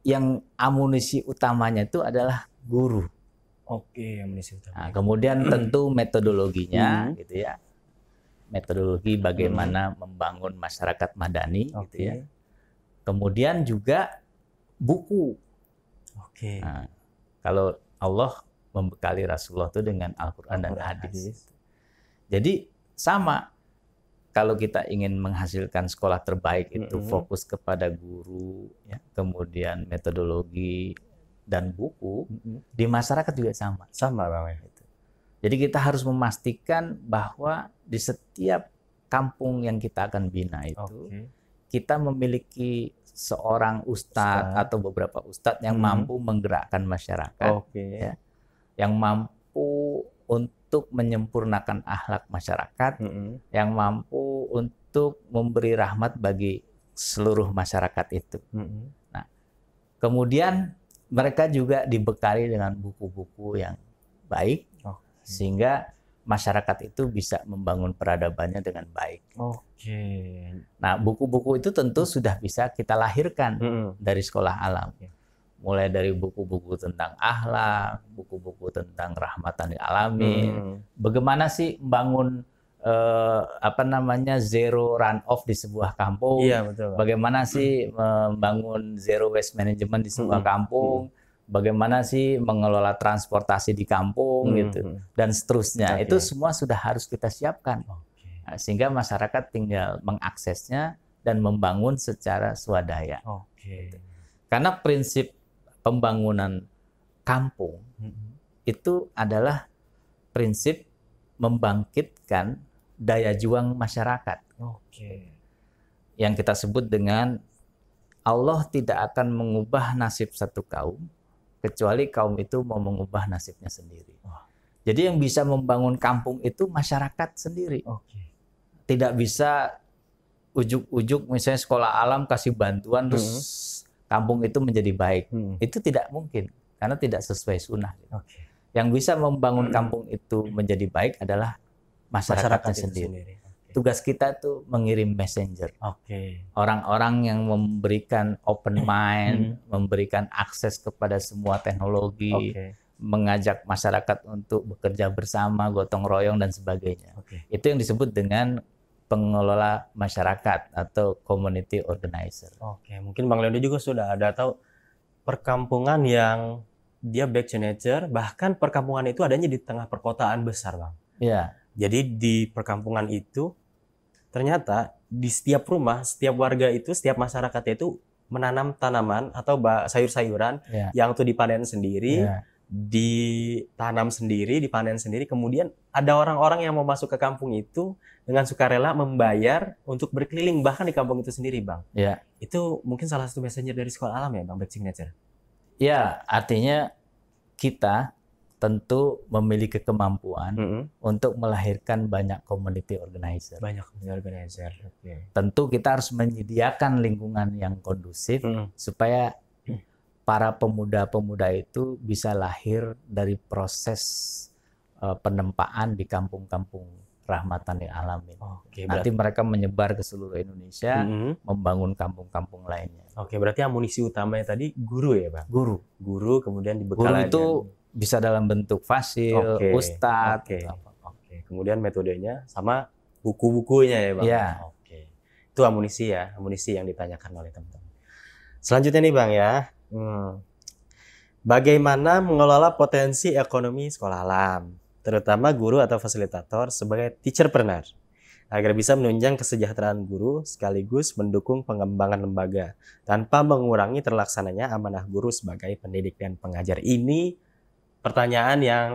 Speaker 1: yang amunisi utamanya itu adalah guru.
Speaker 2: Amunisi utama.
Speaker 1: Nah, kemudian tentu metodologinya, gitu ya. Metodologi bagaimana membangun masyarakat madani, gitu ya. Kemudian juga buku. Nah, kalau Allah membekali Rasulullah itu dengan Al-Quran dan hadis. Jadi sama, kalau kita ingin menghasilkan sekolah terbaik itu fokus kepada guru, ya, kemudian metodologi dan buku, di masyarakat juga sama.
Speaker 2: Sama Bang ya.
Speaker 1: Jadi kita harus memastikan bahwa di setiap kampung yang kita akan bina itu, kita memiliki seorang ustadz atau beberapa ustadz yang mampu menggerakkan masyarakat, ya, yang mampu untuk menyempurnakan akhlak masyarakat, yang mampu untuk memberi rahmat bagi seluruh masyarakat itu. Nah, kemudian mereka juga dibekali dengan buku-buku yang baik, sehingga masyarakat itu bisa membangun peradabannya dengan baik. Nah, buku-buku itu tentu sudah bisa kita lahirkan dari sekolah alam. Mulai dari buku-buku tentang akhlak, buku-buku tentang Rahmatan lil Alamin. Bagaimana sih membangun zero run off di sebuah kampung? Bagaimana sih membangun zero waste management di sebuah kampung? Bagaimana sih mengelola transportasi di kampung, gitu, dan seterusnya. Itu semua sudah harus kita siapkan. Nah, sehingga masyarakat tinggal mengaksesnya dan membangun secara swadaya. Gitu. Karena prinsip pembangunan kampung itu adalah prinsip membangkitkan daya juang masyarakat. Yang kita sebut dengan Allah tidak akan mengubah nasib satu kaum kecuali kaum itu mau mengubah nasibnya sendiri. Jadi yang bisa membangun kampung itu masyarakat sendiri. Tidak bisa ujuk-ujuk misalnya sekolah alam kasih bantuan terus kampung itu menjadi baik. Itu tidak mungkin karena tidak sesuai sunnah. Yang bisa membangun kampung itu menjadi baik adalah masyarakatnya sendiri. Tugas kita tuh mengirim messenger. Orang-orang yang memberikan open mind, memberikan akses kepada semua teknologi, mengajak masyarakat untuk bekerja bersama, gotong royong dan sebagainya. Itu yang disebut dengan pengelola masyarakat atau community organizer.
Speaker 2: Mungkin Bang Leondo juga sudah ada tahu perkampungan yang dia back to nature, bahkan perkampungan itu adanya di tengah perkotaan besar, Bang.
Speaker 1: Iya.
Speaker 2: Jadi di perkampungan itu ternyata di setiap rumah, setiap warga itu, setiap masyarakat itu menanam tanaman atau sayur-sayuran yang tuh dipanen sendiri, ditanam sendiri, dipanen sendiri. Kemudian ada orang-orang yang mau masuk ke kampung itu dengan sukarela membayar untuk berkeliling bahkan di kampung itu sendiri, Bang. Itu mungkin salah satu messenger dari Sekolah Alam ya, Bang, Back to Nature.
Speaker 1: Ya, artinya kita tentu memiliki kemampuan untuk melahirkan banyak community organizer. Tentu kita harus menyediakan lingkungan yang kondusif supaya para pemuda-pemuda itu bisa lahir dari proses penempaan di kampung-kampung rahmatan lil alamin. Nanti mereka menyebar ke seluruh Indonesia, membangun kampung-kampung lainnya.
Speaker 2: Berarti amunisi utamanya tadi guru ya, Bang? Guru kemudian dibekali.
Speaker 1: Guru itu bisa dalam bentuk fasil, ustadz.
Speaker 2: Kemudian metodenya sama buku-bukunya ya, Bang? Itu amunisi ya, amunisi yang ditanyakan oleh teman-teman. Selanjutnya nih, Bang ya. Bagaimana mengelola potensi ekonomi sekolah alam, terutama guru atau fasilitator sebagai teacherpreneur, agar bisa menunjang kesejahteraan guru sekaligus mendukung pengembangan lembaga tanpa mengurangi terlaksananya amanah guru sebagai pendidik dan pengajar. Ini pertanyaan yang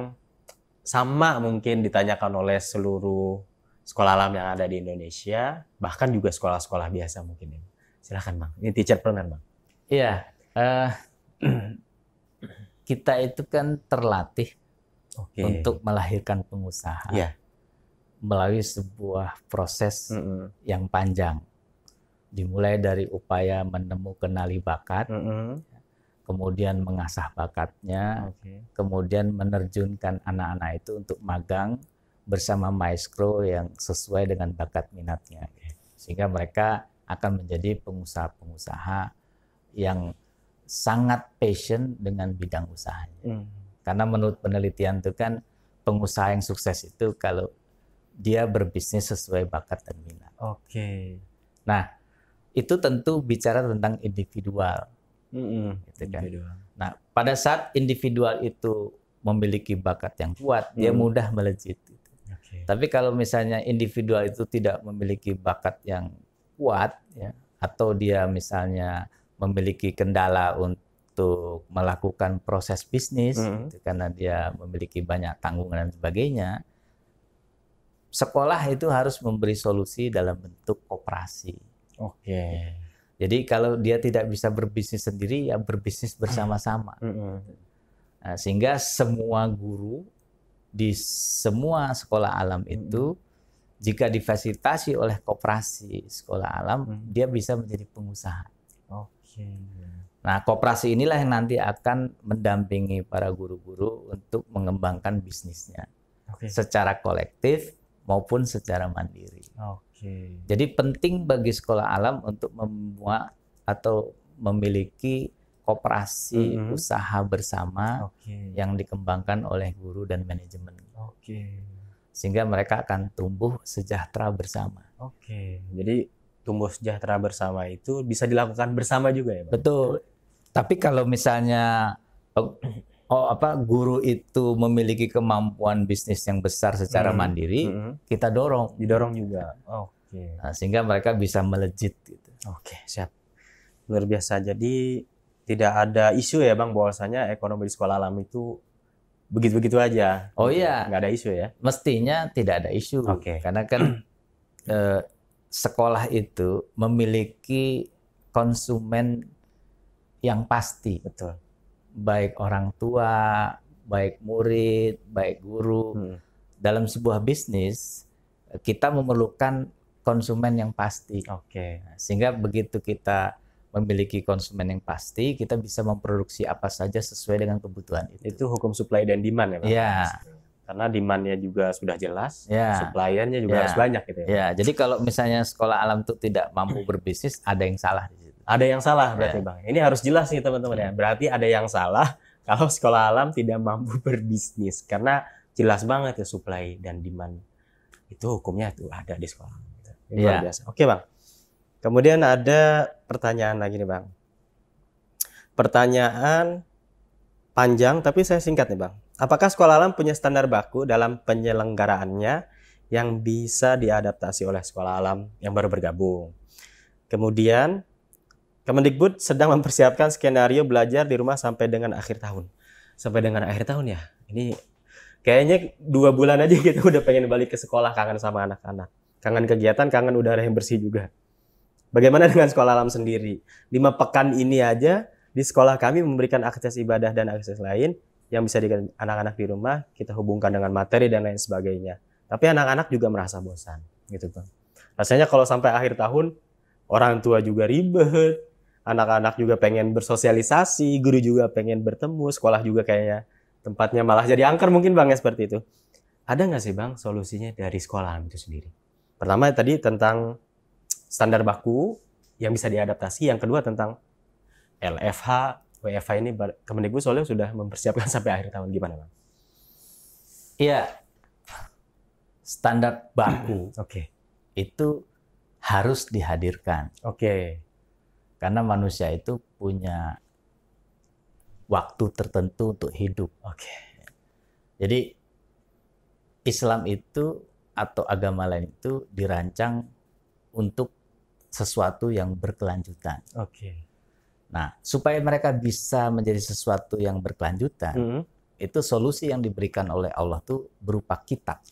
Speaker 2: sama mungkin ditanyakan oleh seluruh sekolah alam yang ada di Indonesia, bahkan juga sekolah-sekolah biasa mungkin. Silakan, Bang. Ini teacherpreneur, Bang.
Speaker 1: Iya, kita itu kan terlatih untuk melahirkan pengusaha melalui sebuah proses yang panjang. Dimulai dari upaya menemukan kenali bakat, kemudian mengasah bakatnya, kemudian menerjunkan anak-anak itu untuk magang bersama maestro yang sesuai dengan bakat minatnya. Sehingga mereka akan menjadi pengusaha-pengusaha yang sangat passion dengan bidang usahanya. Karena menurut penelitian itu kan pengusaha yang sukses itu kalau dia berbisnis sesuai bakat dan minat. Nah, itu tentu bicara tentang individual. Gitu kan. Nah, pada saat individual itu memiliki bakat yang kuat, dia mudah melejit. Tapi kalau misalnya individual itu tidak memiliki bakat yang kuat, ya, atau dia misalnya memiliki kendala untuk melakukan proses bisnis, gitu, karena dia memiliki banyak tanggungan dan sebagainya, sekolah itu harus memberi solusi dalam bentuk koperasi. Jadi kalau dia tidak bisa berbisnis sendiri, ya berbisnis bersama-sama. Nah, sehingga semua guru di semua sekolah alam itu, jika difasilitasi oleh koperasi sekolah alam, dia bisa menjadi pengusaha. Nah, koperasi inilah yang nanti akan mendampingi para guru-guru untuk mengembangkan bisnisnya secara kolektif maupun secara mandiri. Jadi penting bagi sekolah alam untuk membuat atau memiliki koperasi usaha bersama yang dikembangkan oleh guru dan manajemen. Sehingga mereka akan tumbuh sejahtera bersama.
Speaker 2: Jadi tumbuh sejahtera bersama itu bisa dilakukan bersama juga ya, Bang?
Speaker 1: Betul. Tapi kalau misalnya guru itu memiliki kemampuan bisnis yang besar secara mandiri, kita didorong juga. Nah, sehingga mereka bisa melejit gitu.
Speaker 2: Siap. Luar biasa. Jadi tidak ada isu ya, Bang, bahwasanya ekonomi di sekolah alam itu begitu-begitu aja.
Speaker 1: Iya.
Speaker 2: Nggak ada isu ya?
Speaker 1: Mestinya tidak ada isu. Karena kan sekolah itu memiliki konsumen yang pasti. Baik orang tua, baik murid, baik guru. Dalam sebuah bisnis, kita memerlukan konsumen yang pasti. Sehingga begitu kita memiliki konsumen yang pasti, kita bisa memproduksi apa saja sesuai dengan kebutuhan itu.
Speaker 2: Itu hukum supply dan demand ya, Pak?
Speaker 1: Iya.
Speaker 2: Karena demand-nya juga sudah jelas,
Speaker 1: Ya.
Speaker 2: supply-nya juga
Speaker 1: Ya.
Speaker 2: harus banyak gitu ya.
Speaker 1: Ya, jadi kalau misalnya sekolah alam itu tidak mampu berbisnis, ada yang salah di situ.
Speaker 2: Ada yang salah berarti
Speaker 1: Ya.
Speaker 2: Bang. Ini harus jelas nih teman-teman ya. Berarti ada yang salah kalau sekolah alam tidak mampu berbisnis. Karena jelas banget ya supply dan demand itu hukumnya itu ada di sekolah. Ini luar biasa. Oke Bang. Kemudian ada pertanyaan lagi nih Bang. Pertanyaan panjang tapi saya singkat nih Bang. Apakah sekolah alam punya standar baku dalam penyelenggaraannya yang bisa diadaptasi oleh sekolah alam yang baru bergabung? Kemudian Kemendikbud sedang mempersiapkan skenario belajar di rumah sampai dengan akhir tahun. Sampai dengan akhir tahun ya. Ini kayaknya 2 bulan aja kita udah pengen balik ke sekolah, kangen sama anak-anak. Kangen kegiatan, kangen udara yang bersih juga. Bagaimana dengan sekolah alam sendiri? 5 pekan ini aja di sekolah kami memberikan akses ibadah dan akses lain yang bisa digunakan anak-anak di rumah, kita hubungkan dengan materi dan lain sebagainya. Tapi anak-anak juga merasa bosan, gitu Bang. Rasanya kalau sampai akhir tahun, orang tua juga ribet, anak-anak juga pengen bersosialisasi, guru juga pengen bertemu, sekolah juga kayaknya tempatnya malah jadi angker mungkin Bang ya seperti itu. Ada nggak sih Bang solusinya dari sekolah alam itu sendiri? Pertama tadi tentang standar baku yang bisa diadaptasi, yang kedua tentang LFH, WFH ini Kemendikbud soalnya sudah mempersiapkan sampai akhir tahun, gimana Bang?
Speaker 1: Iya, standar baku
Speaker 2: Oke.
Speaker 1: itu harus dihadirkan.
Speaker 2: Oke.
Speaker 1: Karena manusia itu punya waktu tertentu untuk hidup.
Speaker 2: Oke.
Speaker 1: Jadi Islam itu atau agama lain itu dirancang untuk sesuatu yang berkelanjutan.
Speaker 2: Oke.
Speaker 1: Nah, supaya mereka bisa menjadi sesuatu yang berkelanjutan, itu solusi yang diberikan oleh Allah tuh berupa kitab.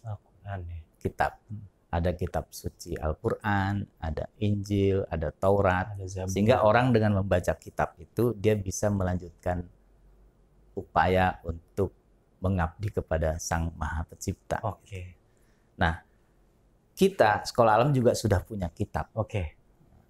Speaker 1: Kitab. Ada kitab suci Al-Quran, ada Injil, ada Taurat. Sehingga orang dengan membaca kitab itu, dia bisa melanjutkan upaya untuk mengabdi kepada Sang Maha Pencipta.
Speaker 2: Oke.
Speaker 1: Nah, kita, sekolah alam juga sudah punya kitab.
Speaker 2: Oke.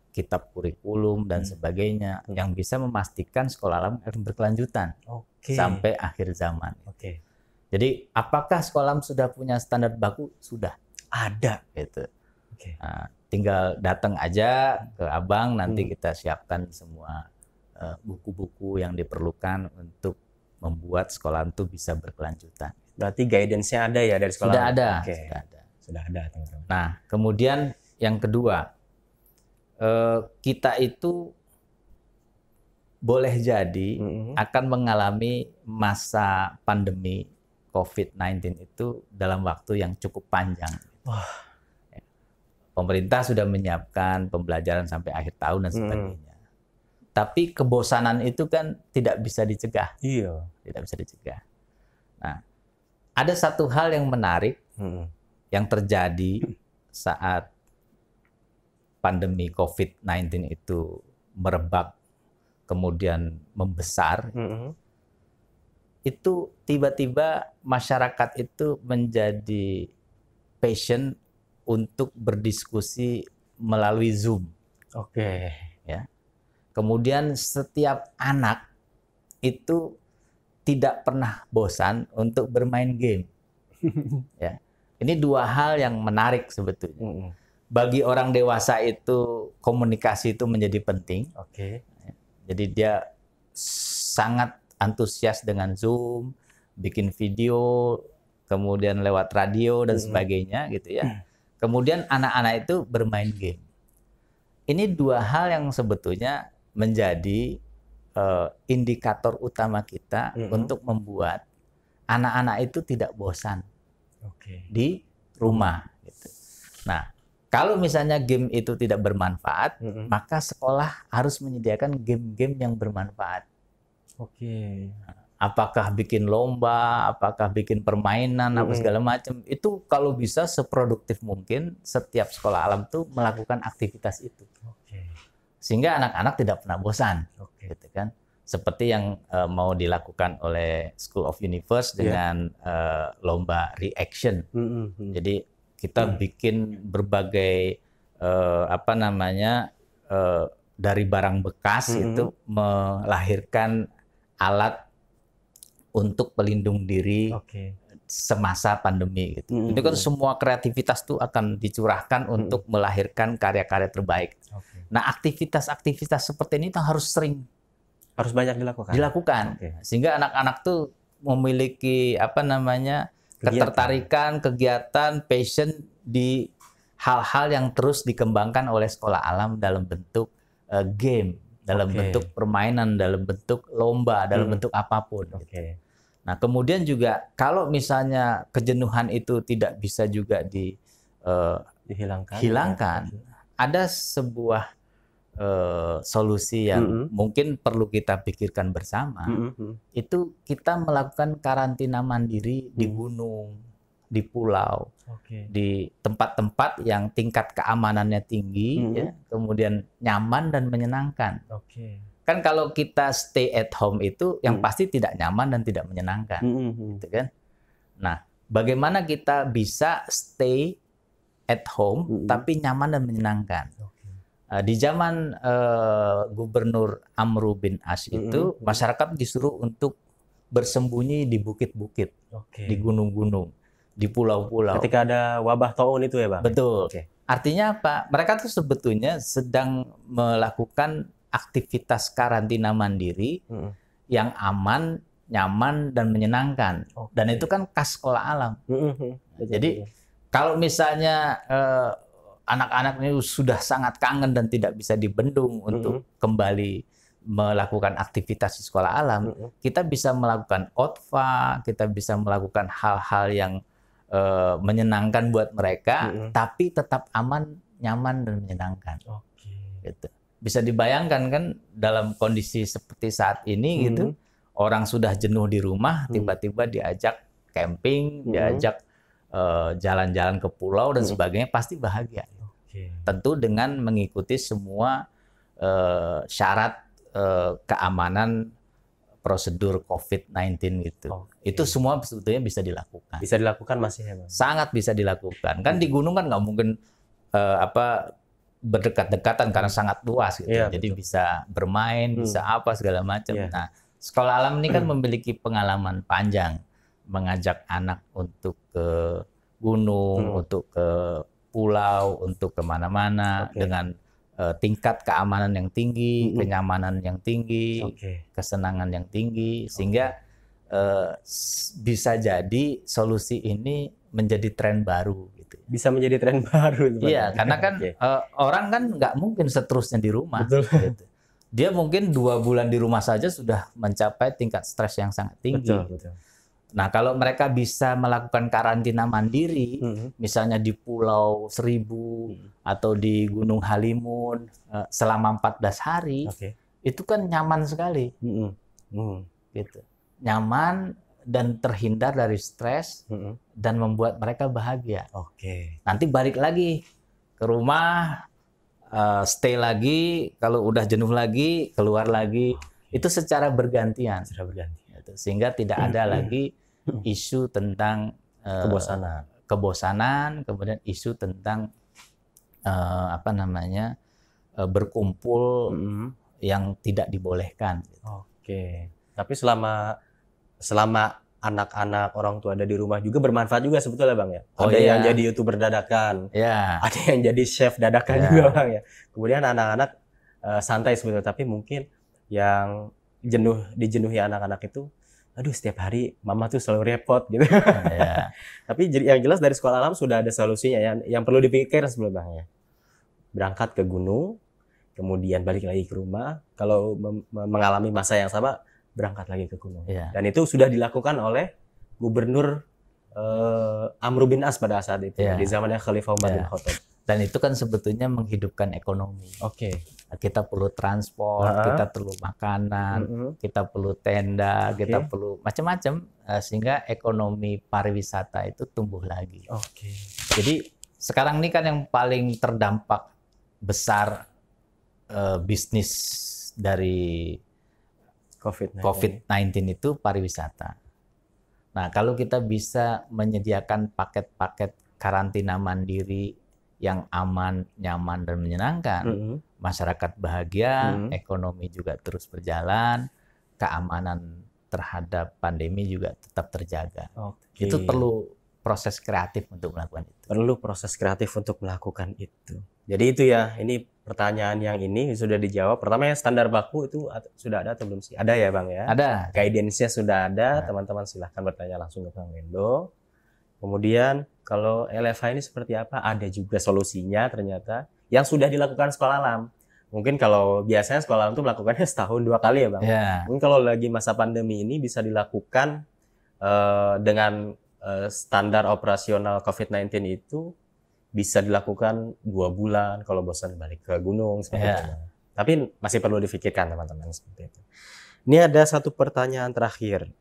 Speaker 1: Kitab kurikulum dan sebagainya yang bisa memastikan sekolah alam akan berkelanjutan sampai akhir zaman.
Speaker 2: Oke.
Speaker 1: Jadi apakah sekolah alam sudah punya standar baku? Sudah
Speaker 2: Ada.
Speaker 1: gitu.
Speaker 2: Oke.
Speaker 1: Nah, tinggal datang aja ke Abang, nanti kita siapkan semua buku-buku yang diperlukan untuk membuat sekolah alam itu bisa berkelanjutan.
Speaker 2: Berarti guidance-nya ada ya dari sekolah?
Speaker 1: Sudah ada.
Speaker 2: Oke.
Speaker 1: Sudah ada.
Speaker 2: Sudah ada teman-teman.
Speaker 1: Nah, kemudian yang kedua, kita itu boleh jadi akan mengalami masa pandemi COVID-19 itu dalam waktu yang cukup panjang. Pemerintah sudah menyiapkan pembelajaran sampai akhir tahun dan sebagainya. Tapi kebosanan itu kan tidak bisa dicegah.
Speaker 2: Iya.
Speaker 1: Tidak bisa dicegah. Nah, ada satu hal yang menarik yang terjadi saat pandemi COVID-19 itu merebak, kemudian membesar, itu tiba-tiba masyarakat itu menjadi passion untuk berdiskusi melalui Zoom.
Speaker 2: Oke.
Speaker 1: Ya. Kemudian setiap anak itu tidak pernah bosan untuk bermain game. Ya. Ini 2 hal yang menarik sebetulnya. Bagi orang dewasa itu komunikasi itu menjadi penting.
Speaker 2: Oke.
Speaker 1: Jadi dia sangat antusias dengan Zoom, bikin video, kemudian lewat radio dan sebagainya gitu ya. Kemudian anak-anak itu bermain game. Ini 2 hal yang sebetulnya menjadi indikator utama kita untuk membuat anak-anak itu tidak bosan di rumah. Gitu. Nah, kalau misalnya game itu tidak bermanfaat, maka sekolah harus menyediakan game-game yang bermanfaat.
Speaker 2: Oke.
Speaker 1: Apakah bikin lomba, apakah bikin permainan, apa segala macam. Itu kalau bisa seproduktif mungkin setiap sekolah alam tuh melakukan aktivitas itu. Sehingga anak-anak tidak pernah bosan. Gitu kan. Seperti yang mau dilakukan oleh School of Universe dengan lomba reaction. Jadi kita bikin berbagai dari barang bekas itu melahirkan alat untuk pelindung diri semasa pandemi gitu. Ini kan semua kreativitas tuh akan dicurahkan untuk melahirkan karya-karya terbaik. Nah, aktivitas-aktivitas seperti ini tuh harus sering
Speaker 2: banyak dilakukan.
Speaker 1: Sehingga anak-anak tuh memiliki apa namanya ketertarikan, kegiatan, passion di hal-hal yang terus dikembangkan oleh sekolah alam dalam bentuk game, dalam bentuk permainan, dalam bentuk lomba, dalam bentuk apapun. Gitu. Nah, kemudian juga kalau misalnya kejenuhan itu tidak bisa juga dihilangkan, ada sebuah solusi yang mungkin perlu kita pikirkan bersama. Itu kita melakukan karantina mandiri di gunung, di pulau, di tempat-tempat yang tingkat keamanannya tinggi, ya, kemudian nyaman dan menyenangkan. Kan kalau kita stay at home itu yang pasti tidak nyaman dan tidak menyenangkan, gitu kan? Nah, bagaimana kita bisa stay at home tapi nyaman dan menyenangkan? Di zaman Gubernur Amru bin As itu masyarakat disuruh untuk bersembunyi di bukit-bukit, di gunung-gunung, di pulau-pulau.
Speaker 2: Ketika ada wabah taun itu ya, Bang?
Speaker 1: Betul. Artinya apa? Mereka tuh sebetulnya sedang melakukan aktivitas karantina mandiri yang aman, nyaman, dan menyenangkan. Dan itu kan khas sekolah alam. Jadi kalau misalnya anak-anak ini sudah sangat kangen dan tidak bisa dibendung untuk kembali melakukan aktivitas di sekolah alam, kita bisa melakukan OTFA, kita bisa melakukan hal-hal yang menyenangkan buat mereka, tapi tetap aman, nyaman, dan menyenangkan. Gitu. Bisa dibayangkan kan dalam kondisi seperti saat ini gitu, orang sudah jenuh di rumah, tiba-tiba diajak camping, diajak jalan-jalan ke pulau dan sebagainya, pasti bahagia. Tentu dengan mengikuti semua syarat keamanan prosedur COVID-19 gitu. Itu semua sebetulnya bisa dilakukan.
Speaker 2: Bisa dilakukan masih ya, Bang?
Speaker 1: Sangat bisa dilakukan. Kan di gunung kan nggak mungkin berdekat-dekatan karena sangat luas gitu. Jadi betul. Bisa bermain, bisa apa segala macam. Nah, sekolah alam ini kan memiliki pengalaman panjang mengajak anak untuk ke gunung, untuk ke pulau, untuk kemana-mana dengan tingkat keamanan yang tinggi, kenyamanan yang tinggi, kesenangan yang tinggi, sehingga bisa jadi solusi ini menjadi tren baru.
Speaker 2: Bisa menjadi tren baru.
Speaker 1: Iya, karena kan orang kan nggak mungkin seterusnya di rumah. Gitu. Dia mungkin 2 bulan di rumah saja sudah mencapai tingkat stres yang sangat tinggi. Betul. Nah, kalau mereka bisa melakukan karantina mandiri, misalnya di Pulau Seribu atau di Gunung Halimun selama 14 hari, itu kan nyaman sekali. Gitu. Nyaman dan terhindar dari stres dan membuat mereka bahagia. Nanti balik lagi ke rumah, stay lagi, kalau udah jenuh lagi keluar lagi. Itu secara bergantian. Sehingga tidak ada lagi isu tentang kebosanan, kemudian isu tentang berkumpul yang tidak dibolehkan.
Speaker 2: Tapi selama anak-anak orang tua ada di rumah juga bermanfaat juga sebetulnya, Bang ya. Ada yang jadi YouTuber dadakan, ada yang jadi chef dadakan juga, Bang ya. Kemudian anak-anak santai sebetulnya, tapi mungkin yang dijenuhi anak-anak itu, aduh setiap hari mama tuh selalu repot gitu. Tapi yang jelas dari sekolah alam sudah ada solusinya yang perlu dipikir sebelum, Bang ya. Berangkat ke gunung, kemudian balik lagi ke rumah. Kalau mengalami masa yang sama, berangkat lagi ke gunung. Dan itu sudah dilakukan oleh Gubernur Amru bin As pada saat itu, di zamannya Khalifah Umar bin Khattab.
Speaker 1: Dan itu kan sebetulnya menghidupkan ekonomi. Kita perlu transport, kita perlu makanan, kita perlu tenda, kita perlu macam-macam, sehingga ekonomi pariwisata itu tumbuh lagi. Jadi sekarang ini kan yang paling terdampak besar bisnis dari COVID-19 itu pariwisata. Nah, kalau kita bisa menyediakan paket-paket karantina mandiri yang aman, nyaman, dan menyenangkan, masyarakat bahagia, ekonomi juga terus berjalan, keamanan terhadap pandemi juga tetap terjaga.
Speaker 2: Oke.
Speaker 1: Itu perlu proses kreatif untuk melakukan itu.
Speaker 2: Perlu proses kreatif untuk melakukan itu. Jadi itu ya, ini pertanyaan yang ini sudah dijawab. Pertama yang standar baku itu sudah ada atau belum sih? Ada ya Bang ya?
Speaker 1: Ada.
Speaker 2: Guidance-nya sudah ada,
Speaker 1: Nah.
Speaker 2: teman-teman silahkan bertanya langsung ke Bang Lendo. Kemudian kalau LFH ini seperti apa? Ada juga solusinya ternyata yang sudah dilakukan sekolah alam. Mungkin kalau biasanya sekolah alam itu melakukannya setahun 2 kali ya Bang.
Speaker 1: Ya.
Speaker 2: Mungkin kalau lagi masa pandemi ini bisa dilakukan dengan standar operasional COVID-19 itu bisa dilakukan 2 bulan, kalau bosan balik ke gunung seperti itu. Tapi masih perlu difikirkan teman-teman seperti itu. Ini ada satu pertanyaan terakhir.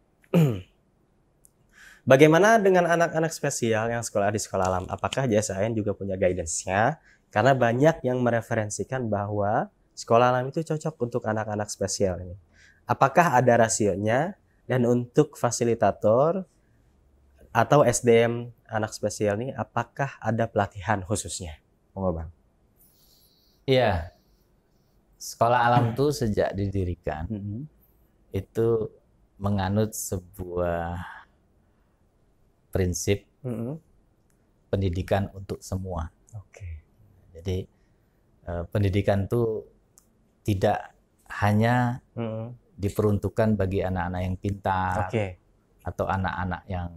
Speaker 2: Bagaimana dengan anak-anak spesial yang sekolah di sekolah alam? Apakah JSAN juga punya guidance-nya? Karena banyak yang mereferensikan bahwa sekolah alam itu cocok untuk anak-anak spesial ini. Apakah ada rasionya? Dan untuk fasilitator atau SDM anak spesial ini, apakah ada pelatihan khususnya? Monggo Bang.
Speaker 1: Iya. Sekolah alam itu sejak didirikan itu menganut sebuah prinsip pendidikan untuk semua.
Speaker 2: Oke.
Speaker 1: Jadi pendidikan itu tidak hanya diperuntukkan bagi anak-anak yang pintar atau anak-anak yang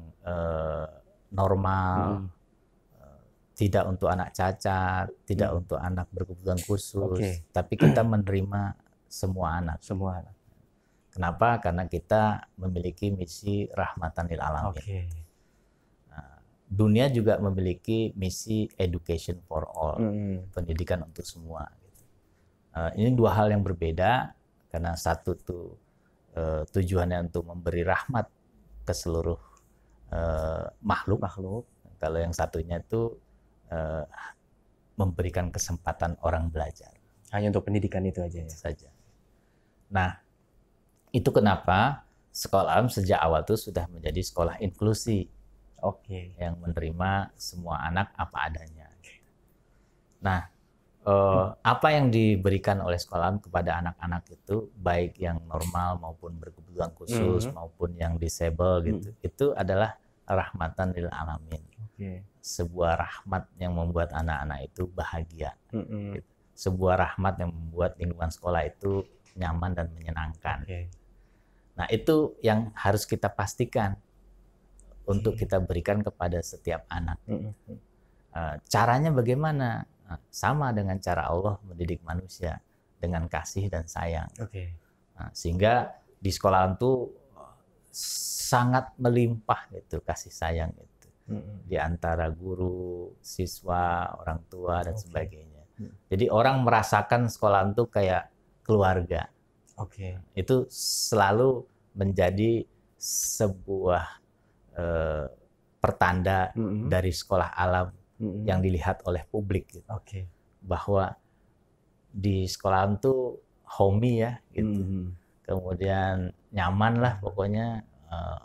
Speaker 1: normal, tidak untuk anak cacat, tidak untuk anak berkebutuhan khusus, tapi kita menerima semua anak.
Speaker 2: Semua anak.
Speaker 1: Kenapa? Karena kita memiliki misi rahmatan lil alamin. Dunia juga memiliki misi education for all, pendidikan untuk semua. Ini 2 hal yang berbeda, karena satu tuh tujuannya untuk memberi rahmat ke seluruh makhluk. Kalau yang satunya itu memberikan kesempatan orang belajar.
Speaker 2: Hanya untuk pendidikan itu aja ya?
Speaker 1: Saja. Nah, itu kenapa sekolah alam sejak awal itu sudah menjadi sekolah inklusi. Yang menerima semua anak apa adanya. Nah, apa yang diberikan oleh sekolah alam kepada anak-anak itu, baik yang normal maupun berkebutuhan khusus maupun yang disable gitu, itu adalah rahmatan lil alamin. Sebuah rahmat yang membuat anak-anak itu bahagia. Gitu. Sebuah rahmat yang membuat lingkungan sekolah itu nyaman dan menyenangkan. Nah, itu yang harus kita pastikan untuk kita berikan kepada setiap anak. Caranya bagaimana? Sama dengan cara Allah mendidik manusia, dengan kasih dan sayang. Sehingga di sekolah itu sangat melimpah gitu kasih sayang itu di antara guru, siswa, orang tua dan sebagainya. Jadi orang merasakan sekolah itu kayak keluarga. Itu selalu menjadi sebuah pertanda dari sekolah alam yang dilihat oleh publik gitu. Bahwa di sekolah alam tuh homey ya gitu. Kemudian nyaman lah pokoknya,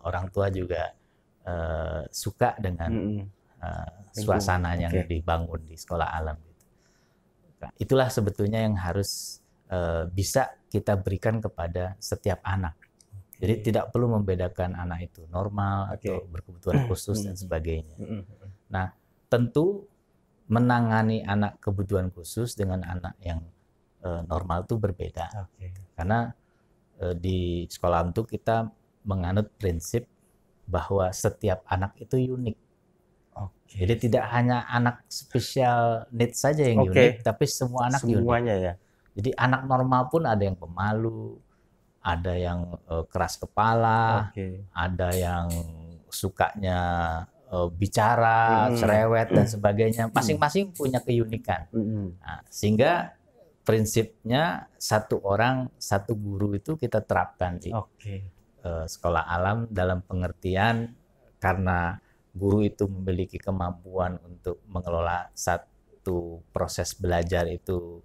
Speaker 1: orang tua juga suka dengan suasana yang dibangun di sekolah alam gitu. Nah, itulah sebetulnya yang harus bisa kita berikan kepada setiap anak. Jadi tidak perlu membedakan anak itu normal atau berkebutuhan khusus dan sebagainya. Nah, tentu menangani anak kebutuhan khusus dengan anak yang normal itu berbeda. Karena di sekolah itu kita menganut prinsip bahwa setiap anak itu unik. Jadi tidak hanya anak special needs saja yang unik, tapi semua anak
Speaker 2: semuanya
Speaker 1: unik.
Speaker 2: Ya.
Speaker 1: Jadi anak normal pun ada yang pemalu, ada yang keras kepala, ada yang sukanya bicara, cerewet dan sebagainya. Masing-masing punya keunikan. Nah, sehingga prinsipnya satu orang, satu guru itu kita terapkan di sekolah alam dalam pengertian karena guru itu memiliki kemampuan untuk mengelola satu proses belajar itu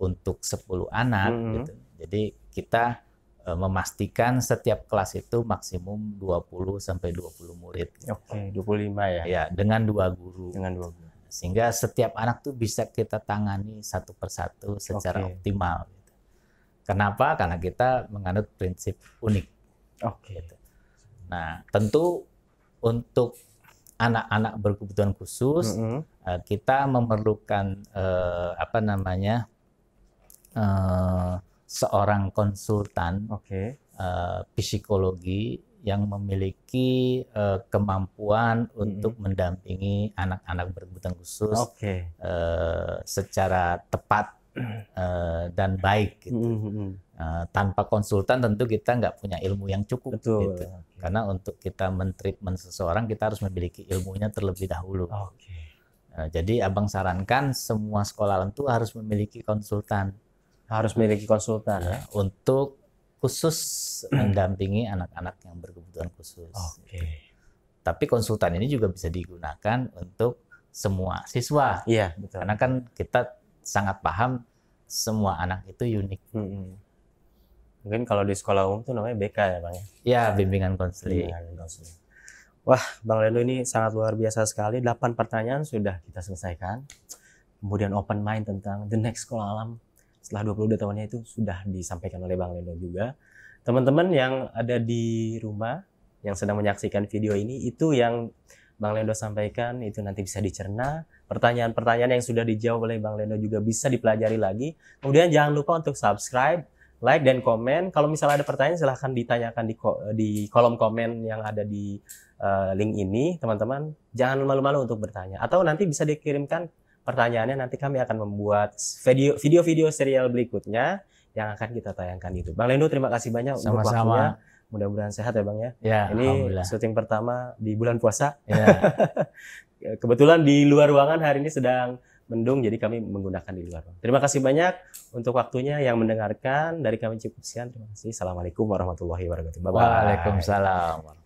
Speaker 1: untuk 10 anak gitu. Jadi kita memastikan setiap kelas itu maksimum 20 sampai 20 murid.
Speaker 2: 25 ya.
Speaker 1: Ya, dengan 2 guru.
Speaker 2: Dengan 2 guru.
Speaker 1: Sehingga setiap anak tuh bisa kita tangani satu persatu secara optimal gitu. Kenapa? Karena kita menganut prinsip unik.
Speaker 2: Oke.
Speaker 1: Gitu. Nah, tentu untuk anak-anak berkebutuhan khusus kita memerlukan seorang konsultan psikologi yang memiliki kemampuan untuk mendampingi anak-anak berkebutuhan khusus secara tepat dan baik gitu. Tanpa konsultan tentu kita nggak punya ilmu yang cukup.
Speaker 2: Betul.
Speaker 1: Gitu. Karena untuk kita men-treatment seseorang kita harus memiliki ilmunya terlebih dahulu. Jadi abang sarankan semua sekolah alam itu harus memiliki konsultan.
Speaker 2: Harus memiliki konsultan
Speaker 1: ya, untuk khusus mendampingi anak-anak yang berkebutuhan khusus. Tapi konsultan ini juga bisa digunakan untuk semua siswa.
Speaker 2: Iya, betul.
Speaker 1: Karena kan kita sangat paham semua anak itu unik.
Speaker 2: Mungkin kalau di sekolah umum tuh namanya BK ya Bang ya?
Speaker 1: Ya, bimbingan konseling.
Speaker 2: Wah, Bang Lendo ini sangat luar biasa sekali. 8 pertanyaan sudah kita selesaikan. Kemudian open mind tentang the next sekolah alam setelah 22 tahunnya itu sudah disampaikan oleh Bang Lendo juga. Teman-teman yang ada di rumah yang sedang menyaksikan video ini, itu yang Bang Lendo sampaikan itu nanti bisa dicerna. Pertanyaan-pertanyaan yang sudah dijawab oleh Bang Lendo juga bisa dipelajari lagi. Kemudian jangan lupa untuk subscribe, like, dan komen. Kalau misalnya ada pertanyaan silahkan ditanyakan di kolom komen yang ada di link ini, teman-teman. Jangan malu-malu untuk bertanya. Atau nanti bisa dikirimkan pertanyaannya, nanti kami akan membuat video-video serial berikutnya yang akan kita tayangkan itu. Bang Lendo, terima kasih banyak untuk waktunya. Mudah-mudahan sehat ya Bang ya. Ini syuting pertama di bulan puasa. Kebetulan di luar ruangan hari ini sedang mendung, jadi kami menggunakan di luar ruangan. Terima kasih banyak untuk waktunya yang mendengarkan. Dari kami cukup sekian. Terima kasih. Assalamualaikum warahmatullahi wabarakatuh. Bye-bye.
Speaker 1: Waalaikumsalam.